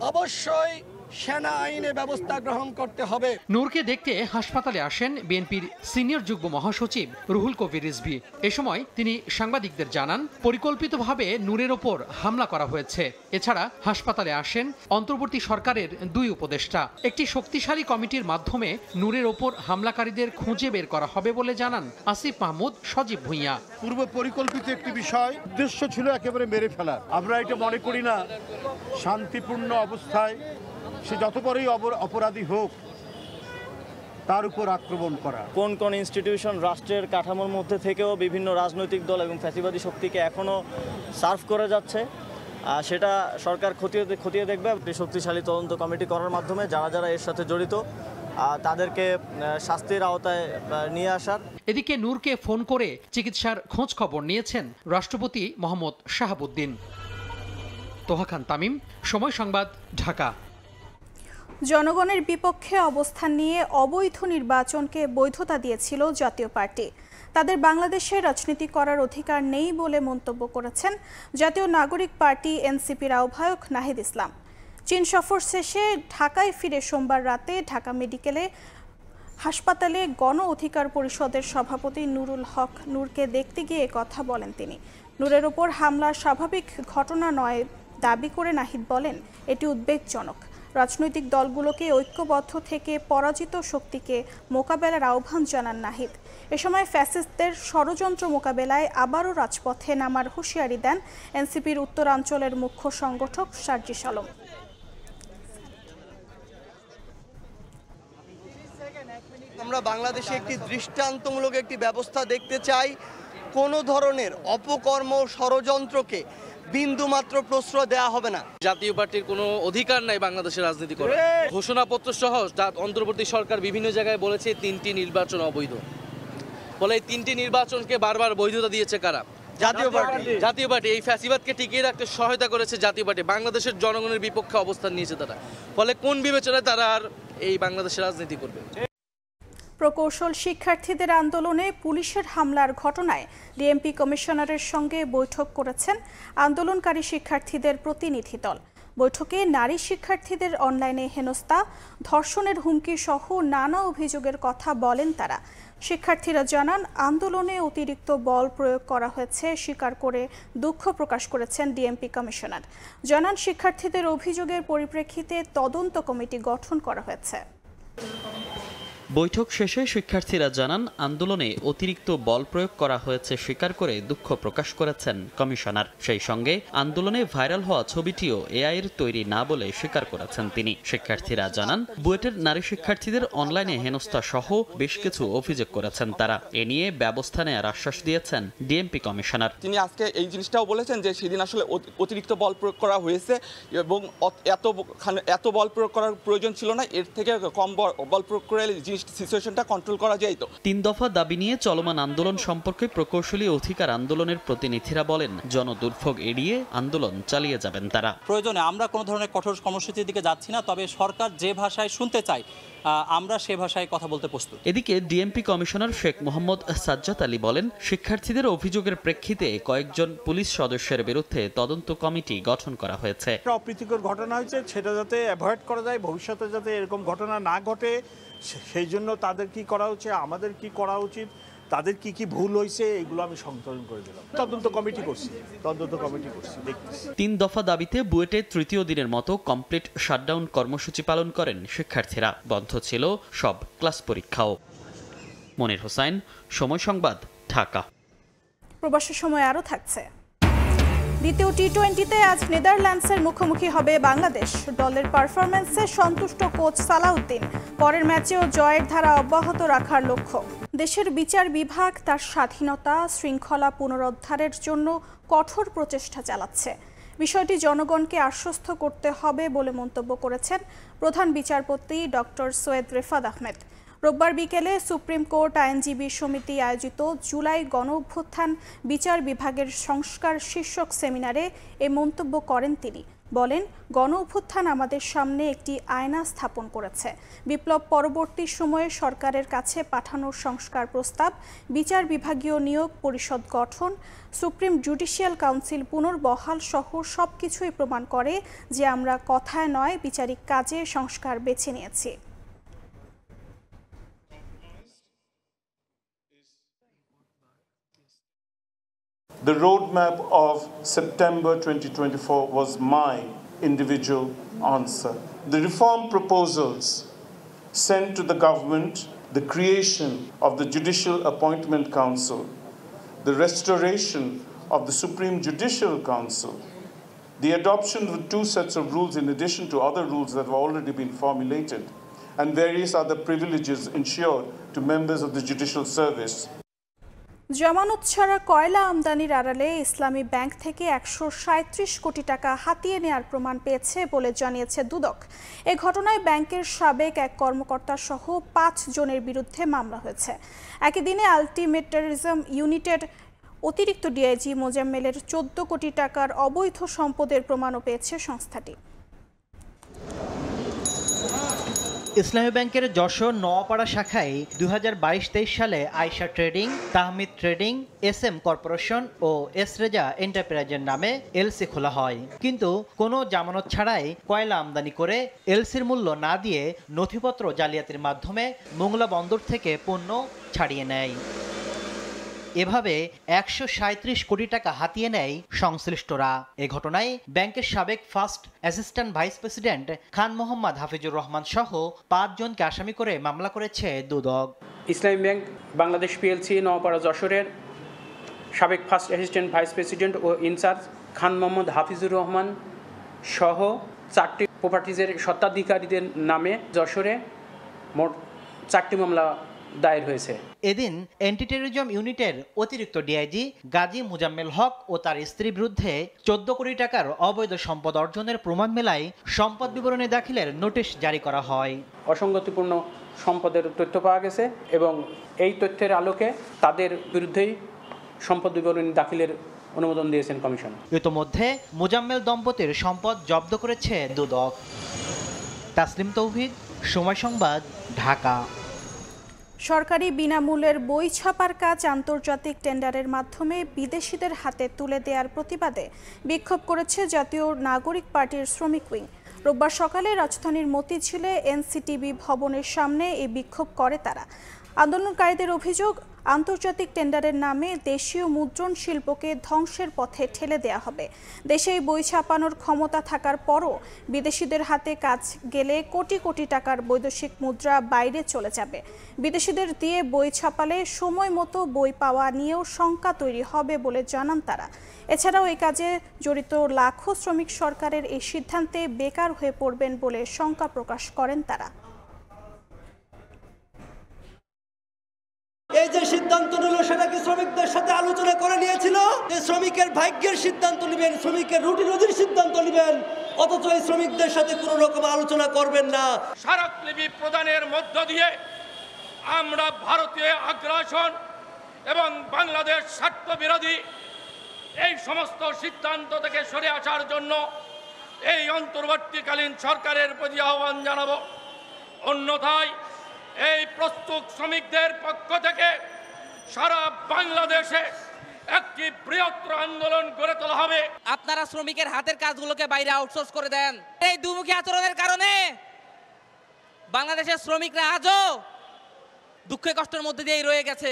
অবশ্যই সেনা আইনে ব্যবস্থা গ্রহণ করতে হবে। নূরকে দেখতে হাসপাতালে আসেন বিএনপির সিনিয়র যুগ্ম মহাসচিব রুহুল কবির রিজভী। এ সময় তিনি সাংবাদিকদের জানান, পরিকল্পিতভাবে নূরের ওপর হামলা করা হয়েছে। এছাড়া হাসপাতালে আসেন অন্তর্বর্তী সরকারের 2 উপদেষ্টা। একটি শক্তিশালী কমিটির মাধ্যমে নূরের ওপর হামলাকারীদের খুঁজে বের করা হবে বলে জানান আসিফ মাহমুদ, সজীব ভুঁইয়া। পূর্ব পরিকল্পিত একটি বিষয়, উদ্দেশ্য ছিল একেবারে মেরে ফেলার। আমরা এটা মনে করি না শান্তিপূর্ণ অবস্থায় সে যত বড়ই অপরাধী হোক তার উপর আক্রমণ করা। কোন কোন ইনস্টিটিউশন রাষ্ট্রের কাঠামোর মধ্যে থেকেও বিভিন্ন রাজনৈতিক দল এবং ফ্যাসিবাদী শক্তিকে এখনও সার্ভ করে যাচ্ছে, সেটা সরকার খতিয়ে দেখবে। শক্তিশালী তদন্ত কমিটি করার মাধ্যমে যারা যারা এর সাথে জড়িত তাদেরকে শাস্তির আওতায় নিয়ে আসার। এদিকে নূরকে ফোন করে চিকিৎসার খোঁজ খবর নিয়েছেন রাষ্ট্রপতি মোহাম্মদ শাহাবুদ্দিন। তোহা খান তামিম, সময় সংবাদ, ঢাকা। জনগণের বিপক্ষে অবস্থান নিয়ে অবৈধ নির্বাচনকে বৈধতা দিয়েছিল জাতীয় পার্টি। তাদের বাংলাদেশে রাজনীতি করার অধিকার নেই বলে মন্তব্য করেছেন জাতীয় নাগরিক পার্টি এনসিপির আহ্বায়ক নাহিদ ইসলাম। চীন সফর শেষে ঢাকায় ফিরে সোমবার রাতে ঢাকা মেডিকেলে হাসপাতালে গণ অধিকার পরিষদের সভাপতি নুরুল হক নূরকে দেখতে গিয়ে কথা বলেন তিনি। নূরের ওপর হামলা স্বাভাবিক ঘটনা নয় দাবি করে নাহিদ বলেন, এটি উদ্বেগজনক। রাজনৈতিক দলগুলোকে ঐক্যবদ্ধ থেকে পরাজিত শক্তিকে মোকাবেলার আহ্বান জানান নাহিদ। এ সময় ফ্যাসিস্টদের ষড়যন্ত্র মোকাবেলায় আবারও রাজপথে নামার হুঁশিয়ারি দেন এনসিপির উত্তরাঞ্চলের মুখ্য সংগঠক সার্জিস আলম। আমরা বাংলাদেশে একটি দৃষ্টান্তমূলক একটি ব্যবস্থা দেখতে চাই। কোনো ধরনের অপকর্ম ষড়যন্ত্রকে বিন্দুমাত্র প্রশ্রয় দেওয়া হবে না। জাতীয় পার্টির কোনো অধিকার নাই বাংলাদেশের রাজনীতি করার। ঘোষণাপত্র সহ অন্তর্বর্তী সরকার বিভিন্ন জায়গায় বলেছে 3টি নির্বাচন অবৈধ। ফলে এই 3টি নির্বাচনকে বারবার বৈধতা দিয়েছে কারা? জাতীয় পার্টি। এই ফ্যাসিবাদকে টিকিয়ে রাখতে সহায়তা করেছে জাতীয় পার্টি। বাংলাদেশের জনগণের বিপক্ষে অবস্থান নিয়েছে তারা। ফলে কোন বিবেচনায় তারা আর এই বাংলাদেশের রাজনীতি করবে? প্রকৌশল শিক্ষার্থীদের আন্দোলনে পুলিশের হামলার ঘটনায় ডিএমপি কমিশনারের সঙ্গে বৈঠক করেছেন আন্দোলনকারী শিক্ষার্থীদের প্রতিনিধি দল। বৈঠকে নারী শিক্ষার্থীদের অনলাইনে হেনস্থা, ধর্ষণের হুমকি সহ নানা অভিযোগের কথা বলেন তারা। শিক্ষার্থীরা জানান, আন্দোলনে অতিরিক্ত বল প্রয়োগ করা হয়েছে স্বীকার করে দুঃখ প্রকাশ করেছেন ডিএমপি কমিশনার। জানান, শিক্ষার্থীদের অভিযোগের পরিপ্রেক্ষিতে তদন্ত কমিটি গঠন করা হয়েছে। বৈঠক শেষে শিক্ষার্থীরা জানান, আন্দোলনে অতিরিক্ত বল প্রয়োগ করা হয়েছে স্বীকার করে দুঃখ প্রকাশ করেছেন কমিশনার। সেই সঙ্গে আন্দোলনে ভাইরাল হওয়া ছবিটিও এআইয়ের তৈরি না বলে স্বীকার করেছেন তিনি। শিক্ষার্থীরা জানান, বুয়েটের নারী শিক্ষার্থীদের অনলাইনে হেনস্থা সহ বেশ কিছু অভিযোগ করেছেন তারা। এ নিয়ে ব্যবস্থা নেওয়ার আশ্বাস দিয়েছেন ডিএমপি কমিশনার। তিনি আজকে এই বলেছেন যে সেদিন আসলে অতিরিক্ত বল প্রয়োগ করা হয়েছে এবং এত বল প্রয়োগ করার প্রয়োজন ছিল না, এর থেকে কম বল প্রয়োগ করে সিচুয়েশনটা কন্ট্রোল করা যায়। তো 3 দফা দাবি নিয়ে চলমান আন্দোলন সম্পর্কে প্রকৌশলী অধিকার আন্দোলনের প্রতিনিধিরা বলেন, জনদুর্ভোগ এড়িয়ে আন্দোলন চালিয়ে যাবেন তারা। প্রয়োজনে আমরা কোনো ধরনের কঠোর কর্মসূচির দিকে যাচ্ছি না, তবে সরকার যে ভাষায় শুনতে চায় আমরা সে ভাষায় কথা বলতে প্রস্তুত। এদিকে ডিএমপি কমিশনার শেখ মোহাম্মদ সাজ্জাদ আলী বলেন, শিক্ষার্থীদের অভিযোগের প্রেক্ষিতে কয়েকজন পুলিশ সদস্যের বিরুদ্ধে তদন্ত কমিটি গঠন করা হয়েছে। অপ্রীতিকর ঘটনা হয়েছে, সেটা যাতে অ্যাভয়েড করা যায়, ভবিষ্যতে যাতে এরকম ঘটনা না ঘটে সেই জন্য তাদের কি করা উচিত, আমাদের কি করা উচিত, তাদের কি কি ভুল হয়েছে, এগুলো আমি সংকলন করে দিলাম। তদন্ত কমিটি করছি দেখতেছি। 3 দফা দাবিতে বুয়েটে তৃতীয় দিনের মতো কমপ্লিট শাটডাউন কর্মসূচি পালন করেন শিক্ষার্থীরা। বন্ধ ছিল সব ক্লাস পরীক্ষাও। মনির হোসেন, সময় সংবাদ, ঢাকা। প্রবাসের সময় আরও থাকছে। দ্বিতীয় টি-20তে আজ নেদারল্যান্ডসের মুখোমুখি হবে বাংলাদেশ। দলের পারফরম্যান্সে সন্তুষ্ট কোচ সালাউদ্দিন। পরের ম্যাচেও জয়ের ধারা অব্যাহত রাখার লক্ষ্য। দেশের বিচার বিভাগ তার স্বাধীনতা শৃঙ্খলা পুনরুদ্ধারের জন্য কঠোর প্রচেষ্টা চালাচ্ছে। বিষয়টি জনগণকে আশ্বস্ত করতে হবে বলে মন্তব্য করেছেন প্রধান বিচারপতি ডক্টর সৈয়দ রেফাত আহমেদ। রোববার বিকেলে সুপ্রিম কোর্ট আইনজীবী সমিতি আয়োজিত জুলাই গণঅভ্যুত্থান বিচার বিভাগের সংস্কার শীর্ষক সেমিনারে এ মন্তব্য করেন তিনি। বলেন, গণ অভ্যুত্থান আমাদের সামনে একটি আয়না স্থাপন করেছে। বিপ্লব পরবর্তী সময়ে সরকারের কাছে পাঠানো সংস্কার প্রস্তাব, বিচার বিভাগীয় নিয়োগ পরিষদ গঠন, সুপ্রিম জুডিশিয়াল কাউন্সিল পুনর্বহাল সহ সবকিছুই প্রমাণ করে যে আমরা কথায় নয় বিচারিক কাজে সংস্কার বেছে নিয়েছি। The roadmap of September 2024 was my individual answer. The reform proposals sent to the government, the creation of the Judicial Appointment Council, the restoration of the Supreme Judicial Council, the adoption of 2 sets of rules in addition to other rules that have already been formulated, and various other privileges ensured to members of the judicial service. জামানত ছাড়া কয়লা আমদানির আড়ালে ইসলামী ব্যাংক থেকে 137 কোটি টাকা হাতিয়ে নেয়ার প্রমাণ পেয়েছে বলে জানিয়েছে দুদক। এ ঘটনায় ব্যাংকের সাবেক এক কর্মকর্তা সহ 5 জনের বিরুদ্ধে মামলা হয়েছে। একই দিনে আলটিমেট টেররিজম ইউনিটের অতিরিক্ত ডিআইজি মোজাম্মেলের 14 কোটি টাকার অবৈধ সম্পদের প্রমাণও পেয়েছে সংস্থাটি। ইসলামী ব্যাংকের যশোর নোয়াপাড়া শাখায় 2022-23 সালে Ayesha trading, Tahmid trading, SM corporation ও এসরেজা এন্টারপ্রাইজের নামে এলসি খোলা হয়। কিন্তু কোনো জামানত ছাড়াই কয়লা আমদানি করে এলসির মূল্য না দিয়ে নথিপত্র জালিয়াতির মাধ্যমে মোংলা বন্দর থেকে পণ্য ছাড়িয়ে নেয়। এভাবে 137 কোটি টাকা হাতিয়ে নেয় সংশ্লিষ্টরা। এ ঘটনায় ব্যাংকের সাবেক first assistant vice president Khan Mohammad Hafizur Rahman সহ 5 জনকে আসামি করে মামলা করেছে দুদক। ইসলামী ব্যাংক বাংলাদেশ PLC নওপাড়া যশোরের সাবেক ফার্স্ট অ্যাসিস্ট্যান্ট ভাইস প্রেসিডেন্ট ও ইনচার্জ খান মোহাম্মদ হাফিজুর রহমান সহ 4টি প্রপার্টিজের স্বত্বাধিকারীদের নামে যশোরে মোট 4টি মামলা দায়ের হয়েছে। এদিন অ্যান্টি টেররিজম ইউনিটের অতিরিক্ত ডিআইজি গাজী মুজাম্মেল হক ও তার স্ত্রীর বিরুদ্ধে 14 কোটি টাকার অবৈধ সম্পদ অর্জনের প্রমাণ মেলায় সম্পদ বিবরণী দাখিলের নোটিশ জারি করা হয়। অসঙ্গতিপূর্ণ সম্পদের তথ্য পাওয়া গেছে এবং এই তথ্যের আলোকে তাদের বিরুদ্ধেই সম্পদ বিবরণী দাখিলের অনুমোদন দিয়েছেন কমিশন। ইতোমধ্যে মুজাম্মেল দম্পতির সম্পদ জব্দ করেছে দুদক। তাসলিম তৌহিদ, সময় সংবাদ, ঢাকা। সরকারি বিনামূল্যের বই ছাপার কাজ আন্তর্জাতিক টেন্ডারের মাধ্যমে বিদেশিদের হাতে তুলে দেওয়ার প্রতিবাদে বিক্ষোভ করেছে জাতীয় নাগরিক পার্টির শ্রমিক উইং। রোববার সকালে রাজধানীর মতিঝিলে এনসিটিবি ভবনের সামনে এই বিক্ষোভ করে তারা। আন্দোলনকারীদের অভিযোগ, আন্তর্জাতিক টেন্ডারের নামে দেশীয় মুদ্রণ শিল্পকে ধ্বংসের পথে ঠেলে দেয়া হবে। দেশে বই ছাপানোর ক্ষমতা থাকার পরও বিদেশিদের হাতে কাজ গেলে কোটি কোটি টাকার বৈদেশিক মুদ্রা বাইরে চলে যাবে। বিদেশিদের দিয়ে বই ছাপালে সময় মতো বই পাওয়া নিয়েও শঙ্কা তৈরি হবে বলে জানান তারা। এছাড়াও এই কাজে জড়িত লাখো শ্রমিক সরকারের এই সিদ্ধান্তে বেকার হয়ে পড়বেন বলে শঙ্কা প্রকাশ করেন তারা। এই যে সিদ্ধান্ত নিল সেটা কি শ্রমিকদের সাথে আলোচনা করে নিয়েছিল যে শ্রমিকের ভাগ্যের সিদ্ধান্ত নেবেন, শ্রমিকের রুটি রুজির সিদ্ধান্ত নেবেন, অথচ এই শ্রমিকদের সাথে কোনো রকম আলোচনা করবেন না। স্মারকলিপি প্রদানের মধ্য দিয়ে আমরা ভারতীয় আগ্রাসন এবং বাংলাদেশ স্বার্থ বিরোধী এই সমস্ত সিদ্ধান্ত থেকে সরে আসার জন্য এই অন্তর্বর্তীকালীন সরকারের প্রতি আহ্বান জানাবো। অন্যথায় এই প্রস্তুত শ্রমিকদের পক্ষ থেকে সারা বাংলাদেশে একটি বৃহত্তর আন্দোলন গড়ে তোলা হবে। আপনারা শ্রমিকের হাতের কাজগুলোকে বাইরে আউটসোর্স করে দেন। এই দুমুখী আচরণের কারণে বাংলাদেশের শ্রমিকরা আজও দুঃখে কষ্টের মধ্যে দিয়েই রয়ে গেছে।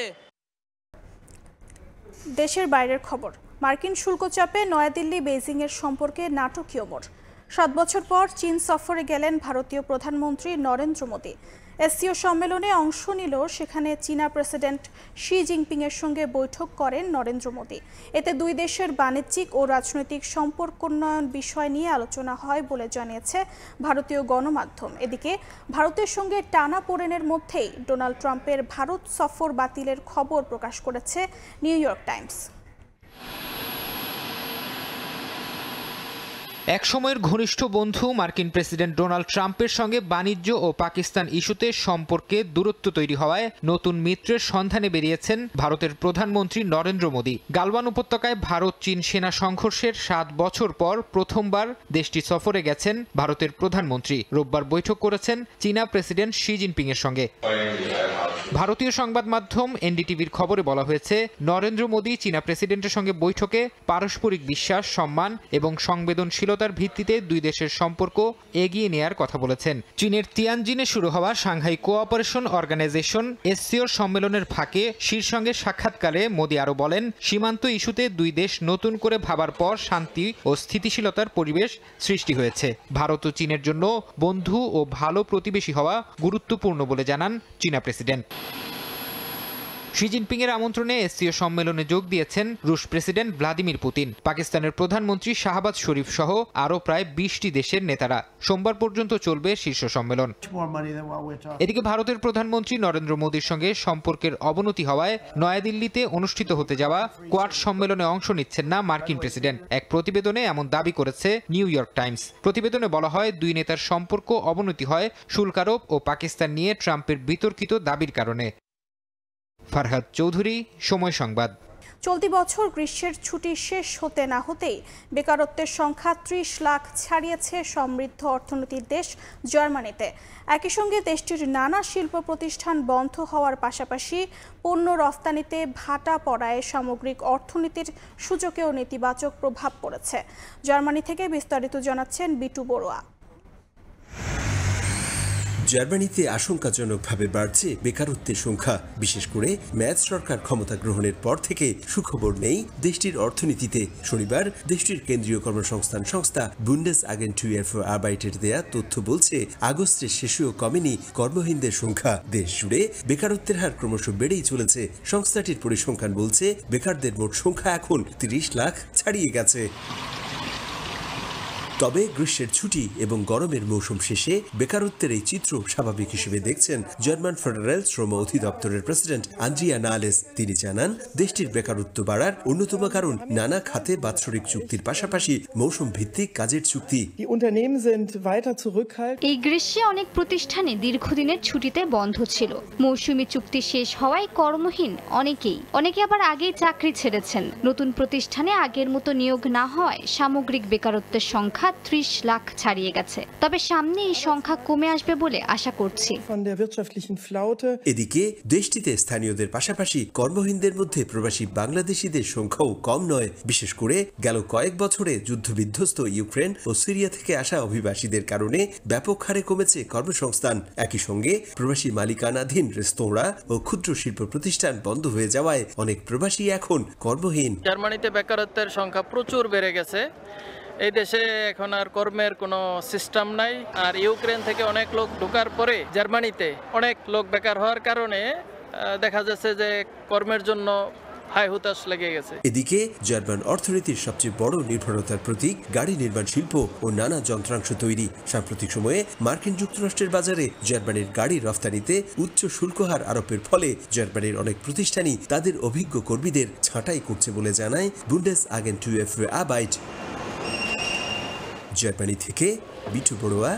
দেশের বাইরের খবর, মার্কিন শুল্ক চাপে নয়াদিল্লি বেইজিংয়ের সম্পর্কে নাটকীয় মোড়। 7 বছর পর চীন সফরে গেলেন ভারতীয় প্রধানমন্ত্রী নরেন্দ্র মোদী। এসসিও সম্মেলনে অংশ নিল সেখানে চীনা প্রেসিডেন্ট শি জিনপিংয়ের সঙ্গে বৈঠক করেন নরেন্দ্র মোদী। এতে দুই দেশের বাণিজ্যিক ও রাজনৈতিক সম্পর্কোন্নয়ন বিষয় নিয়ে আলোচনা হয় বলে জানিয়েছে ভারতীয় গণমাধ্যম। এদিকে ভারতের সঙ্গে টানাপোড়েনের মধ্যেই ডোনাল্ড ট্রাম্পের ভারত সফর বাতিলের খবর প্রকাশ করেছে নিউ ইয়র্ক টাইমস। একসময়ের ঘনিষ্ঠ বন্ধু মার্কিন প্রেসিডেন্ট ডোনাল্ড ট্রাম্পের সঙ্গে বাণিজ্য ও পাকিস্তান ইস্যুতে সম্পর্কে দূরত্ব তৈরি হওয়ায় নতুন মিত্রের সন্ধানে বেরিয়েছেন ভারতের প্রধানমন্ত্রী নরেন্দ্র মোদী। গালওয়ান উপত্যকায় ভারত চীন সেনা সংঘর্ষের 7 বছর পর প্রথমবার দেশটি সফরে গেছেন ভারতের প্রধানমন্ত্রী। রোববার বৈঠক করেছেন চীনা প্রেসিডেন্ট শি জিনপিং এর সঙ্গে। ভারতীয় সংবাদ মাধ্যম এনডিটিভির খবরে বলা হয়েছে, নরেন্দ্র মোদী চীনা প্রেসিডেন্টের সঙ্গে বৈঠকে পারস্পরিক বিশ্বাস, সম্মান এবং সংবেদনশীলতার ভিত্তিতে দুই দেশের সম্পর্ক এগিয়ে নেয়ার কথা বলেছেন। চীনের তিয়ানজিনে শুরু হওয়া সাংহাই কোঅপারেশন অর্গানাইজেশন এসসিওর সম্মেলনের ফাঁকে শির সঙ্গে সাক্ষাৎকারে মোদী আরও বলেন, সীমান্ত ইস্যুতে দুই দেশ নতুন করে ভাবার পর শান্তি ও স্থিতিশীলতার পরিবেশ সৃষ্টি হয়েছে। ভারত ও চীনের জন্য বন্ধু ও ভালো প্রতিবেশী হওয়া গুরুত্বপূর্ণ বলে জানান চীনা প্রেসিডেন্ট। শি জিনপিং এর আমন্ত্রণে এসসিও সম্মেলনে যোগ দিয়েছেন রুশ প্রেসিডেন্ট ভ্লাদিমির পুতিন, পাকিস্তানের প্রধানমন্ত্রী শাহবাজ শরীফ সহ আরও প্রায় 20টি দেশের নেতারা। সোমবার পর্যন্ত চলবে শীর্ষ সম্মেলন। এদিকে ভারতের প্রধানমন্ত্রী নরেন্দ্র মোদীর সঙ্গে সম্পর্কের অবনতি হওয়ায় নয়াদিল্লিতে অনুষ্ঠিত হতে যাওয়া কোয়াড সম্মেলনে অংশ নিচ্ছেন না মার্কিন প্রেসিডেন্ট। এক প্রতিবেদনে এমন দাবি করেছে নিউ ইয়র্ক টাইমস। প্রতিবেদনে বলা হয়, দুই নেতার সম্পর্ক অবনতি হয় শুল্ক আরোপ ও পাকিস্তান নিয়ে ট্রাম্পের বিতর্কিত দাবির কারণে। ফারহাদ চৌধুরী, সময় সংবাদ। চলতি বছর গ্রীষ্মের ছুটি শেষ হতে না হতেই বেকারত্বের সংখ্যা 30 লাখ ছাড়িয়েছে সমৃদ্ধ অর্থনীতির দেশ জার্মানিতে। একই সঙ্গে দেশটির নানা শিল্প প্রতিষ্ঠান বন্ধ হওয়ার পাশাপাশি পণ্য রফতানিতে ভাটা পড়ায় সামগ্রিক অর্থনীতির সূচকেও নেতিবাচক প্রভাব পড়েছে। জার্মানি থেকে বিস্তারিত জানাচ্ছেন বিটু বড়ুয়া। জার্মানিতে আশঙ্কাজনকভাবে বাড়ছে বেকারত্বের সংখ্যা। বিশেষ করে ম্যাচ সরকার ক্ষমতা গ্রহণের পর থেকে সুখবর নেই দেশটির অর্থনীতিতে। শনিবার দেশটির কেন্দ্রীয় কর্মসংস্থান সংস্থা বুন্ডেস আগেন্টুয়ার ফর আরবাইটের দেয়া তথ্য বলছে, আগস্টের শেষেও কমেনি কর্মহীনদের সংখ্যা। দেশ জুড়ে বেকারত্বের হার ক্রমশ বেড়েই চলেছে। সংস্থাটির পরিসংখ্যান বলছে, বেকারদের মোট সংখ্যা এখন 30 লাখ ছাড়িয়ে গেছে। তবে গ্রীষ্মের ছুটি এবং গরমের মৌসুম শেষে বেকারত্বের এই চিত্র স্বাভাবিক হিসেবে দেখছেন জার্মান ফেডারেল শ্রম অধিদপ্তরের প্রেসিডেন্ট আন্দ্রিয়া নালেস। তিনি জানান, দেশটির বেকারত্ব বাড়ার অন্যতম কারণ নানা খাতে বাৎসরিক চুক্তির পাশাপাশি মৌসুম ভিত্তিক কাজের চুক্তি। এই গ্রীষ্মে অনেক প্রতিষ্ঠানে দীর্ঘদিনের ছুটিতে বন্ধ ছিল। মৌসুমী চুক্তি শেষ হওয়ায় কর্মহীন অনেকে আবার আগেই চাকরি ছেড়েছেন। নতুন প্রতিষ্ঠানে আগের মতো নিয়োগ না হওয়ায় সামগ্রিক বেকারত্বের সংখ্যা 30 লাখ ছাড়িয়ে গেছে। তবে সামনে এই সংখ্যা কমে আসবে বলে আশা করছি। এদিকে দেশটিতে স্থানীয়দের পাশাপাশি কর্মহীনদের মধ্যে প্রবাসী বাংলাদেশিদের সংখ্যাও কম নয়। বিশেষ করে গেল কয়েক বছরে যুদ্ধবিধ্বস্ত ইউক্রেন ও সিরিয়া থেকে আসা অভিবাসীদের কারণে ব্যাপক হারে কমেছে কর্মসংস্থান। একই সঙ্গে প্রবাসী মালিকানাধীন রেস্তোরাঁ ও ক্ষুদ্র শিল্প প্রতিষ্ঠান বন্ধ হয়ে যাওয়ায় অনেক প্রবাসী এখন কর্মহীন। জার্মানিতে বেকারত্বের সংখ্যা প্রচুর বেড়ে গেছে। এই দেশে এখন আর কর্মের কোনো সিস্টেম নাই। আর ইউক্রেন থেকে অনেক লোক ঢোকার পরে জার্মানিতে অনেক লোক বেকার হওয়ার কারণে দেখা যাচ্ছে যে কর্মের জন্য হাই হুতাশ লেগে গেছে। এদিকে জার্মান অর্থনীতির সবচেয়ে বড় নির্ভরতার প্রতীক গাড়ি নির্মাণ শিল্প ও নানা যন্ত্রাংশ তৈরি। সাম্প্রতিক সময়ে মার্কিন যুক্তরাষ্ট্রের বাজারে জার্মানির গাড়ি রফতানিতে উচ্চ শুল্ক হার আরোপের ফলে জার্মানির অনেক প্রতিষ্ঠানই তাদের অভিজ্ঞ কর্মীদের ছাঁটাই করছে বলে জানায় বুন্ডেস আগেন্টুয়ার ফর আরবাইট। জার্মানি থেকে বিটু বড়ুয়া,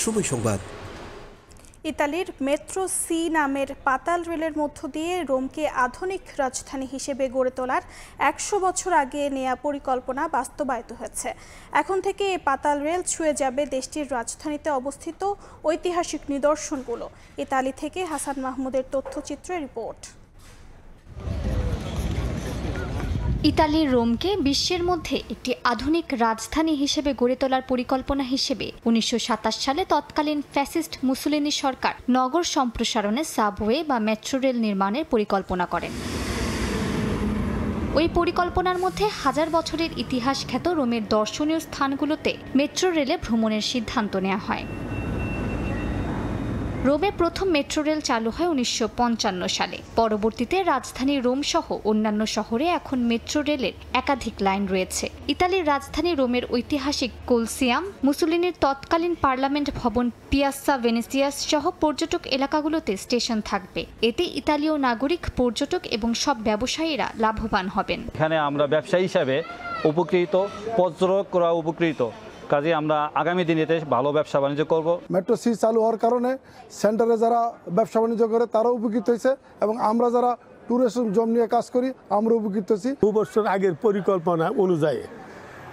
সময় সংবাদ। ইতালির মেট্রো সি নামের পাতাল রেলের মধ্য দিয়ে রোমকে আধুনিক রাজধানী হিসেবে গড়ে তোলার 100 বছর আগে নেয়া পরিকল্পনা বাস্তবায়িত হয়েছে। এখন থেকে এই পাতাল রেল ছুঁয়ে যাবে দেশটির রাজধানীতে অবস্থিত ঐতিহাসিক নিদর্শনগুলো। ইতালি থেকে হাসান মাহমুদের তথ্যচিত্রে রিপোর্ট। ইতালির রোমকে বিশ্বের মধ্যে একটি আধুনিক রাজধানী হিসেবে গড়ে তোলার পরিকল্পনা হিসেবে 1927 সালে তৎকালীন ফ্যাসিস্ট মুসোলিনি সরকার নগর সম্প্রসারণে সাবওয়ে বা মেট্রো রেল নির্মাণের পরিকল্পনা করেন। ওই পরিকল্পনার মধ্যে 1000 বছরের ইতিহাস খ্যাত রোমের দর্শনীয় স্থানগুলোতে মেট্রো রেলে ভ্রমণের সিদ্ধান্ত নেওয়া হয়। রোমে প্রথম মেট্রো রেল চালু হয় 1955 সালে। পরবর্তীতে রাজধানী রোম সহ অন্যান্য শহরে এখন মেট্রো রেলের একাধিক লাইন রয়েছে। ইতালির রাজধানী রোমের ঐতিহাসিক কোলসিয়াম, মুসোলিনির তৎকালীন পার্লামেন্ট ভবন পিয়াসা ভেনেসিয়াস সহ পর্যটক এলাকাগুলোতে স্টেশন থাকবে। এতে ইতালীয় নাগরিক, পর্যটক এবং সব ব্যবসায়ীরা লাভবান হবেন। এখানে আমরা ব্যবসায়ী হিসাবে উপকৃত, পর্যটকরা উপকৃত, কাজে আমরা আগামী দিনে এতে ভালো ব্যবসা বাণিজ্য করব। মেট্রো সি চালু হওয়ার কারণে সেন্টারে যারা ব্যবসা বাণিজ্য করে তারাও উপকৃত হয়েছে এবং আমরা যারা ট্যুরিজম জব নিয়ে কাজ করি আমরা উপকৃত হয়েছি। 2 বছর আগের পরিকল্পনা অনুযায়ী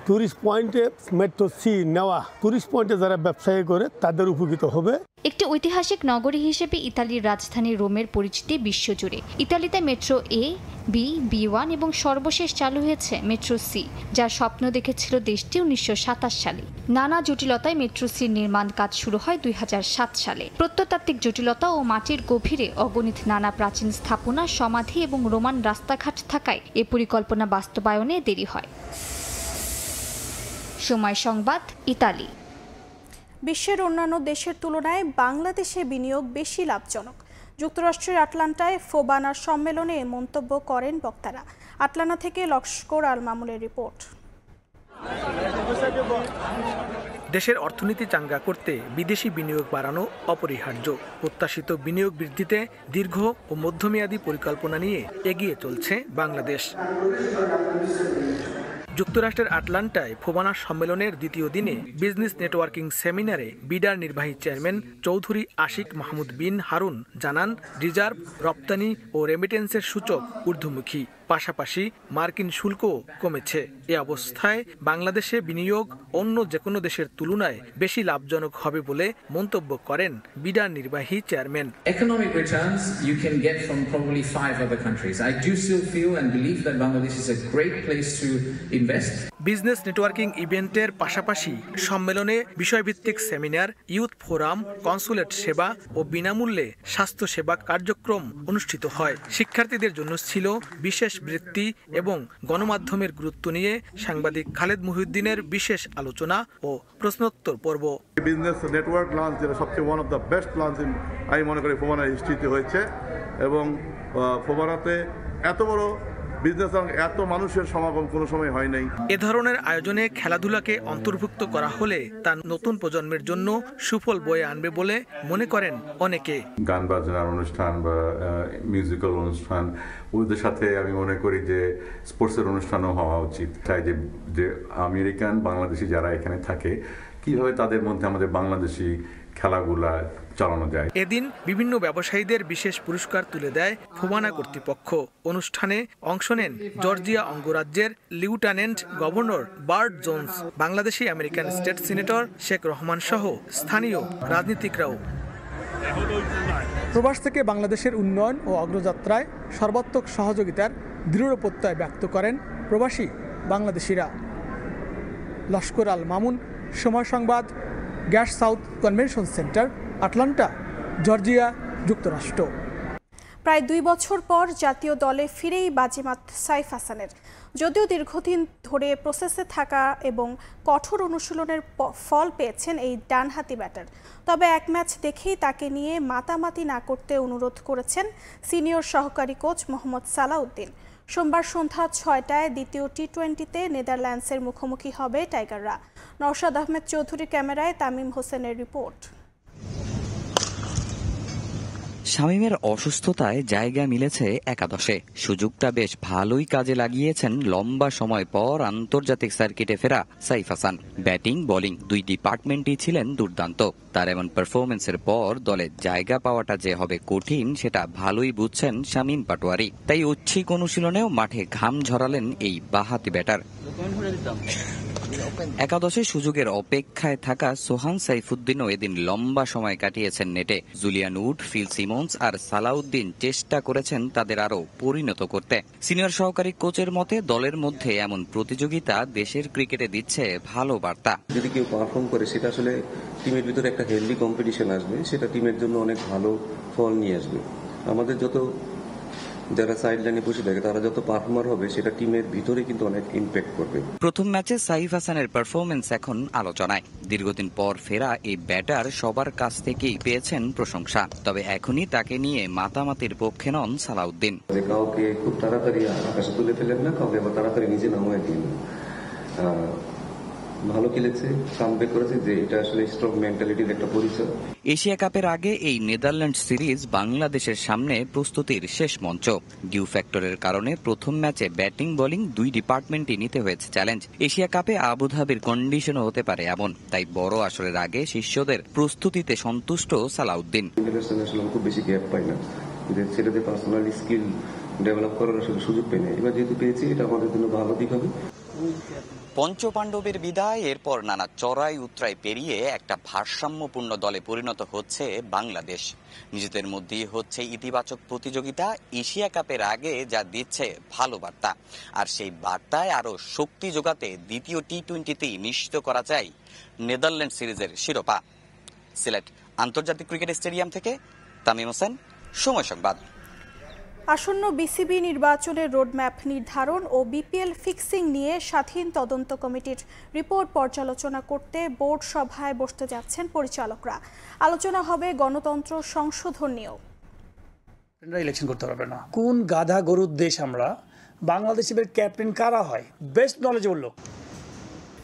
টুরিস্ট পয়েন্টে মেট্রো সি নেওয়া, টুরিস্ট পয়েন্টে যারা ব্যবসায়ী করে তাদের উপকৃত হবে। একটি ঐতিহাসিক নগরী হিসেবে ইতালির রাজধানী রোমের পরিচিতি বিশ্বজুড়ে। ইতালিতে মেট্রো এ, বি, বি1 এবং সর্বশেষ চালু হয়েছে মেট্রো সি, যার স্বপ্ন দেখেছিল দেশটি 1927 সালে। নানা জটিলতায় মেট্রো সির নির্মাণ কাজ শুরু হয় 2007 সালে। প্রত্নতাত্ত্বিক জটিলতা ও মাটির গভীরে অগণিত নানা প্রাচীন স্থাপনা, সমাধি এবং রোমান রাস্তাঘাট থাকায় এ পরিকল্পনা বাস্তবায়নে দেরি হয়। সময় সংবাদ, ইতালি। বিশ্বের অন্যান্য দেশের তুলনায় বাংলাদেশে বিনিয়োগ বেশি লাভজনক। যুক্তরাষ্ট্রের আটলান্টায় ফোবানা সম্মেলনে মন্তব্য করেন বক্তারা। আটলান্টা থেকে লস্কর আল মামুনের রিপোর্ট। দেশের অর্থনীতি চাঙ্গা করতে বিদেশি বিনিয়োগ বাড়ানো অপরিহার্য। প্রত্যাশিত বিনিয়োগ বৃদ্ধিতে দীর্ঘ ও মধ্যমেয়াদী পরিকল্পনা নিয়ে এগিয়ে চলছে বাংলাদেশ। যুক্তরাষ্ট্রের আটলান্টায় ফোবানা সম্মেলনের দ্বিতীয় দিনে বিজনেস নেটওয়ার্কিং সেমিনারে বিডার নির্বাহী চেয়ারম্যান চৌধুরী আশিক মাহমুদ বিন হারুন জানান, রিজার্ভ, রপ্তানি ও রেমিটেন্সের সূচক ঊর্ধ্বমুখী, পাশাপাশি মার্কিন শুল্কও কমেছে। এ অবস্থায় বাংলাদেশে বিনিয়োগ অন্য যে কোনো দেশের তুলনায় বেশি লাভজনক হবে বলে মন্তব্য করেন বিডার নির্বাহী chairman. Economic returns you can get from probably 5 other countries. I do still feel and believe that Bangladesh is a great place to invest. Business networking ইভেন্টের পাশাপাশি সম্মেলনে বিষয়ভিত্তিক সেমিনার, ইউথ ফোরাম, কনসুলেট সেবা ও বিনামূল্যে স্বাস্থ্য সেবা কার্যক্রম অনুষ্ঠিত হয়। শিক্ষার্থীদের জন্য ছিল বিশেষ বৃত্তি এবং গণমাধ্যমের গুরুত্ব নিয়ে সাংবাদিক খালেদ মুহিউদ্দিনের বিশেষ আলোচনা ও প্রশ্নোত্তর পর্ব। বিজনেস নেটওয়ার্ক লঞ্চ যেটা সবচেয়ে one of the best launch আমি মনে করি ফোবানার হিস্ট্রিতে হয়েছে এবং ফোবানাতে এত বড় বিজনেস এত মানুষের সমাগম কোনো সময় হয় নাই। এ ধরনের আয়োজনে খেলাধুলাকে অন্তর্ভুক্ত করা হলে তা নতুন প্রজন্মের জন্য সুফল বয়ে আনবে বলে মনে করেন অনেকে। গান বাজনার অনুষ্ঠান বা মিউজিক্যাল অনুষ্ঠান, ওদের সাথে আমি মনে করি যে স্পোর্টসের অনুষ্ঠানও হওয়া উচিত। তাই যে আমেরিকান বাংলাদেশি যারা এখানে থাকে কিভাবে তাদের মধ্যে আমাদের বাংলাদেশি খেলাগুলা চালানো যায়। এদিন বিভিন্ন ব্যবসায়ীদের বিশেষ পুরস্কার তুলে দেয় ফোবানা কর্তৃপক্ষ। অনুষ্ঠানে অংশ নেন জর্জিয়া অঙ্গরাজ্যের lieutenant governor Bert Jones, Bangladeshi American state senator Sheikh Rahman সহ স্থানীয় রাজনীতিকরাও। প্রবাস থেকে বাংলাদেশের উন্নয়ন ও অগ্রযাত্রায় সর্বাত্মক সহযোগিতার দৃঢ় প্রত্যয় ব্যক্ত করেন প্রবাসী বাংলাদেশিরা। লস্কর আল মামুন, সময় সংবাদ, gas south convention centre, Atlanta, Georgia, যুক্তরাষ্ট্র। প্রায় 2 বছর পর জাতীয় দলে ফিরেই বাজিমাত সাইফ হাসানের। যদিও দীর্ঘদিন ধরে প্রসেসে থাকা এবং কঠোর অনুশীলনের ফল পেয়েছেন এই ডানহাতি ব্যাটার, তবে এক ম্যাচ দেখেই তাকে নিয়ে মাতামাতি না করতে অনুরোধ করেছেন সিনিয়র সহকারী কোচ মোহাম্মদ সালাউদ্দিন। সোমবার সন্ধ্যা 6টায় দ্বিতীয় টি-20তে নেদারল্যান্ডসের মুখোমুখি হবে টাইগাররা। নওশাদ আহমেদ চৌধুরীর ক্যামেরায় তামিম হোসেনের রিপোর্ট। শামীমের অসুস্থতায় জায়গা মিলেছে একাদশে। সুযোগটা বেশ ভালোই কাজে লাগিয়েছেন লম্বা সময় পর আন্তর্জাতিক সার্কিটে ফেরা সাইফ হাসান। ব্যাটিং, বোলিং দুই ডিপার্টমেন্টই ছিলেন দুর্দান্ত। তার এমন পারফরমেন্সের পর দলে জায়গা পাওয়াটা যে হবে কঠিন সেটা ভালোই বুঝছেন শামীম পাটোয়ারি। তাই ঐচ্ছিক অনুশীলনেও মাঠে ঘাম ঝরালেন এই বাঁহাতি ব্যাটার। একাদশে সুযোগের অপেক্ষায় থাকা সোহান সাইফুদ্দিনও এদিন লম্বা সময় কাটিয়েছেন নেটে। জুলিয়ান উড, ফিল সিমন্স আর সালাউদ্দিন চেষ্টা করেছেন তাদের আরো পরিণত করতে। সিনিয়র সহকারী কোচের মতে দলের মধ্যে এমন প্রতিযোগিতা দেশের ক্রিকেটে দিচ্ছে ভালো বার্তা। যদি কেউ পারফর্ম করে সেটা আসলে টিমের ভিতরে একটা হেলদি কম্পিটিশন আসবে, সেটা টিমের জন্য অনেক ভালো ফল নিয়ে আসবে। আমাদের যত যারা সাইড লাইনে বসে থাকে তারা যত পারফর্মার হবে সেটা টিমের ভিতরে কিন্তু অনেক ইম্প্যাক্ট করবে। প্রথম ম্যাচে সাইফ হাসানের পারফরমেন্স এখন আলোচনায়। দীর্ঘদিন পর ফেরা এই ব্যাটার সবার কাছ থেকেই পেয়েছেন প্রশংসা। তবে এখনই তাকে নিয়ে মাতামাতির পক্ষে নন সালাউদ্দিন। কাউকে খুব তাড়াতাড়ি আকাশে তুলে ফেলেন না, কাউকে আবার তাড়াতাড়ি নিজে নামায় দিন। ভালো খেলেছে, কামব্যাক করেছে, যে এটা আসলে স্ট্রং মেন্টালিটির একটা পরিচয়। এশিয়া কাপের আগে এই নেদারল্যান্ড সিরিজ বাংলাদেশের সামনে প্রস্তুতির শেষ মঞ্চ। ডিউ ফ্যাক্টরের কারণে প্রথম ম্যাচে ব্যাটিং বোলিং দুই ডিপার্টমেন্টই নিতে হয়েছে চ্যালেঞ্জ। এশিয়া কাপে আবুধাবির কন্ডিশনও হতে পারে এমন, তাই বড় আসরের আগে শিষ্যদের প্রস্তুতিতে সন্তুষ্ট সালাউদ্দিন। খুব বেশি গ্যাপ পাই না, ছেলেদের পার্সোনালি স্কিল ডেভেলপ করার আসলে সুযোগ পাই না, এবার যেহেতু পেয়েছি এটা আমাদের জন্য ভালো দিক হবে। পঞ্চপাণ্ডবের বিদায়, এরপর নানা চড়াই উতরাই পেরিয়ে একটা ভারসাম্যপূর্ণ দলে পরিণত হচ্ছে বাংলাদেশ। নিজেদের মধ্যেই হচ্ছে ইতিবাচক প্রতিযোগিতা। এশিয়া কাপের আগে যা দিচ্ছে ভালো বার্তা, আর সেই বার্তায় আরো শক্তি যোগাতে দ্বিতীয় টি-20তেই নিশ্চিত করা যায় নেদারল্যান্ড সিরিজের শিরোপা। সিলেট আন্তর্জাতিক ক্রিকেট স্টেডিয়াম থেকে তামিম হোসেন, সময় সংবাদ। আসন্ন বিসিবি নির্বাচনের রোডম্যাপ নির্ধারণ ও বিপিএল ফিক্সিং নিয়ে স্বাধীন তদন্ত কমিটির রিপোর্ট পর্যালোচনা করতে বোর্ড সভায় বসতে যাচ্ছেন পরিচালকরা। আলোচনা হবে গণতন্ত্র সংশোধন নিয়েও। ইলেকশন করতে পারবে না, কোন গাধা গরুর দেশ আমরা? বাংলাদেশের ক্যাপ্টেন কারা হয়? বেস্ট নলেজেবল লোক।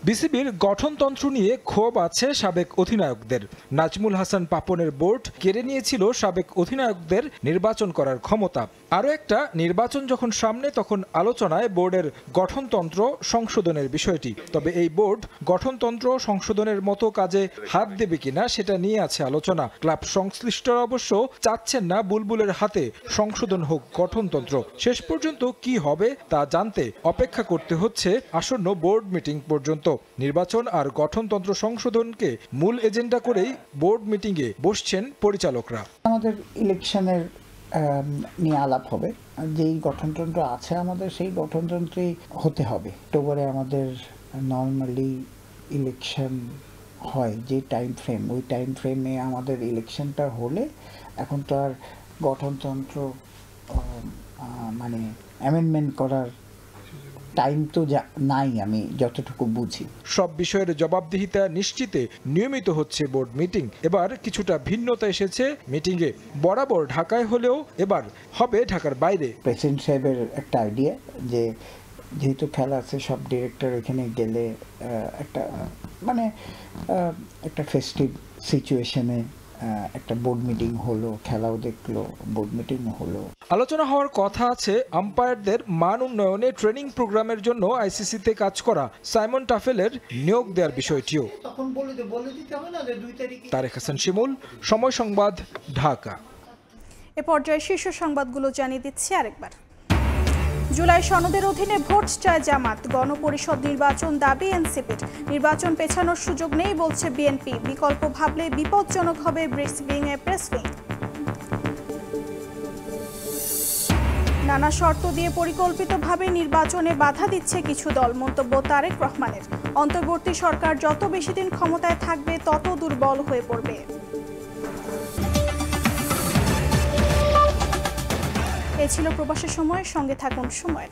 বিসিবির গঠনতন্ত্র নিয়ে ক্ষোভ আছে সাবেক অধিনায়কদের। নাজমুল হাসান পাপনের বোর্ড কেড়ে নিয়েছিল সাবেক অধিনায়কদের নির্বাচন করার ক্ষমতা। আরও একটা নির্বাচন যখন সামনে, তখন আলোচনায় বোর্ডের গঠনতন্ত্র সংশোধনের বিষয়টি। তবে এই বোর্ড গঠনতন্ত্র সংশোধনের মতো কাজে হাত দেবে কিনা সেটা নিয়ে আছে আলোচনা। ক্লাব সংশ্লিষ্টরা অবশ্য চাচ্ছেন না বুলবুলের হাতে সংশোধন হোক গঠনতন্ত্র। শেষ পর্যন্ত কি হবে তা জানতে অপেক্ষা করতে হচ্ছে আসন্ন বোর্ড মিটিং পর্যন্ত। নির্বাচন আর গঠনতন্ত্র সংশোধনকে মূল এজেন্ডা করেই বোর্ড মিটিংয়ে বসছেন পরিচালকরা। আমাদের ইলেকশনের নিয়ে আলাপ হবে, যেই গঠনতন্ত্র আছে আমাদের সেই গঠনতন্ত্রেই হতে হবে। অক্টোবরে আমাদের নর্মালি ইলেকশন হয়, যে টাইম ফ্রেম, ওই টাইম ফ্রেমে আমাদের ইলেকশনটা হলে এখন তো আর গঠনতন্ত্র মানে অ্যামেন্ডমেন্ট করার টাইম তো নাই, আমি যতটুকু বুঝি। সব বিষয়ের জবাবদিহিতা নিশ্চিতে নিয়মিত হচ্ছে বোর্ড মিটিং। এবার কিছুটা ভিন্নতা এসেছে মিটিংয়ে। বরাবর ঢাকায় হলেও এবার হবে ঢাকার বাইরে। প্রেসিডেন্ট সাহেবের একটা আইডিয়া যে যেহেতু খেলা আছে, সব ডিরেক্টর এখানে গেলে একটা মানে একটা ফেস্টিভ সিচুয়েশনে একটা বোর্ড মিটিং হলো, খেলাও দেখলো, বোর্ড মিটিং হলো। আলোচনা হওয়ার কথা আছে আম্পায়ারদের মান উন্নয়নে ট্রেনিং প্রোগ্রামের জন্য আইসিসিতে কাজ করা সাইমন টাফেলের নিয়োগ দেওয়ার বিষয়টিও। তারেক হাসান শিমুল, সময় সংবাদ, ঢাকা। এ পর্যায়ে শীর্ষ সংবাদগুলো জানিয়ে দিচ্ছি আরেকবার। জুলাই সনদের অধীনে ভোট চায় জামাত। গণপরিষদ নির্বাচন দাবি এনসিপির। নির্বাচন পেছানোর সুযোগ নেই বলছে বিএনপি। বিকল্প ভাবলে বিপজ্জনক হবে ব্রিসবিংয়ে প্রেস উইং। নানা শর্ত দিয়ে পরিকল্পিতভাবে নির্বাচনে বাধা দিচ্ছে কিছু দল, মন্তব্য তারেক রহমানের। অন্তর্বর্তী সরকার যত বেশি দিন ক্ষমতায় থাকবে তত দুর্বল হয়ে পড়বে। এ ছিল প্রবাসের সময়। সঙ্গে থাকুন সময়ের।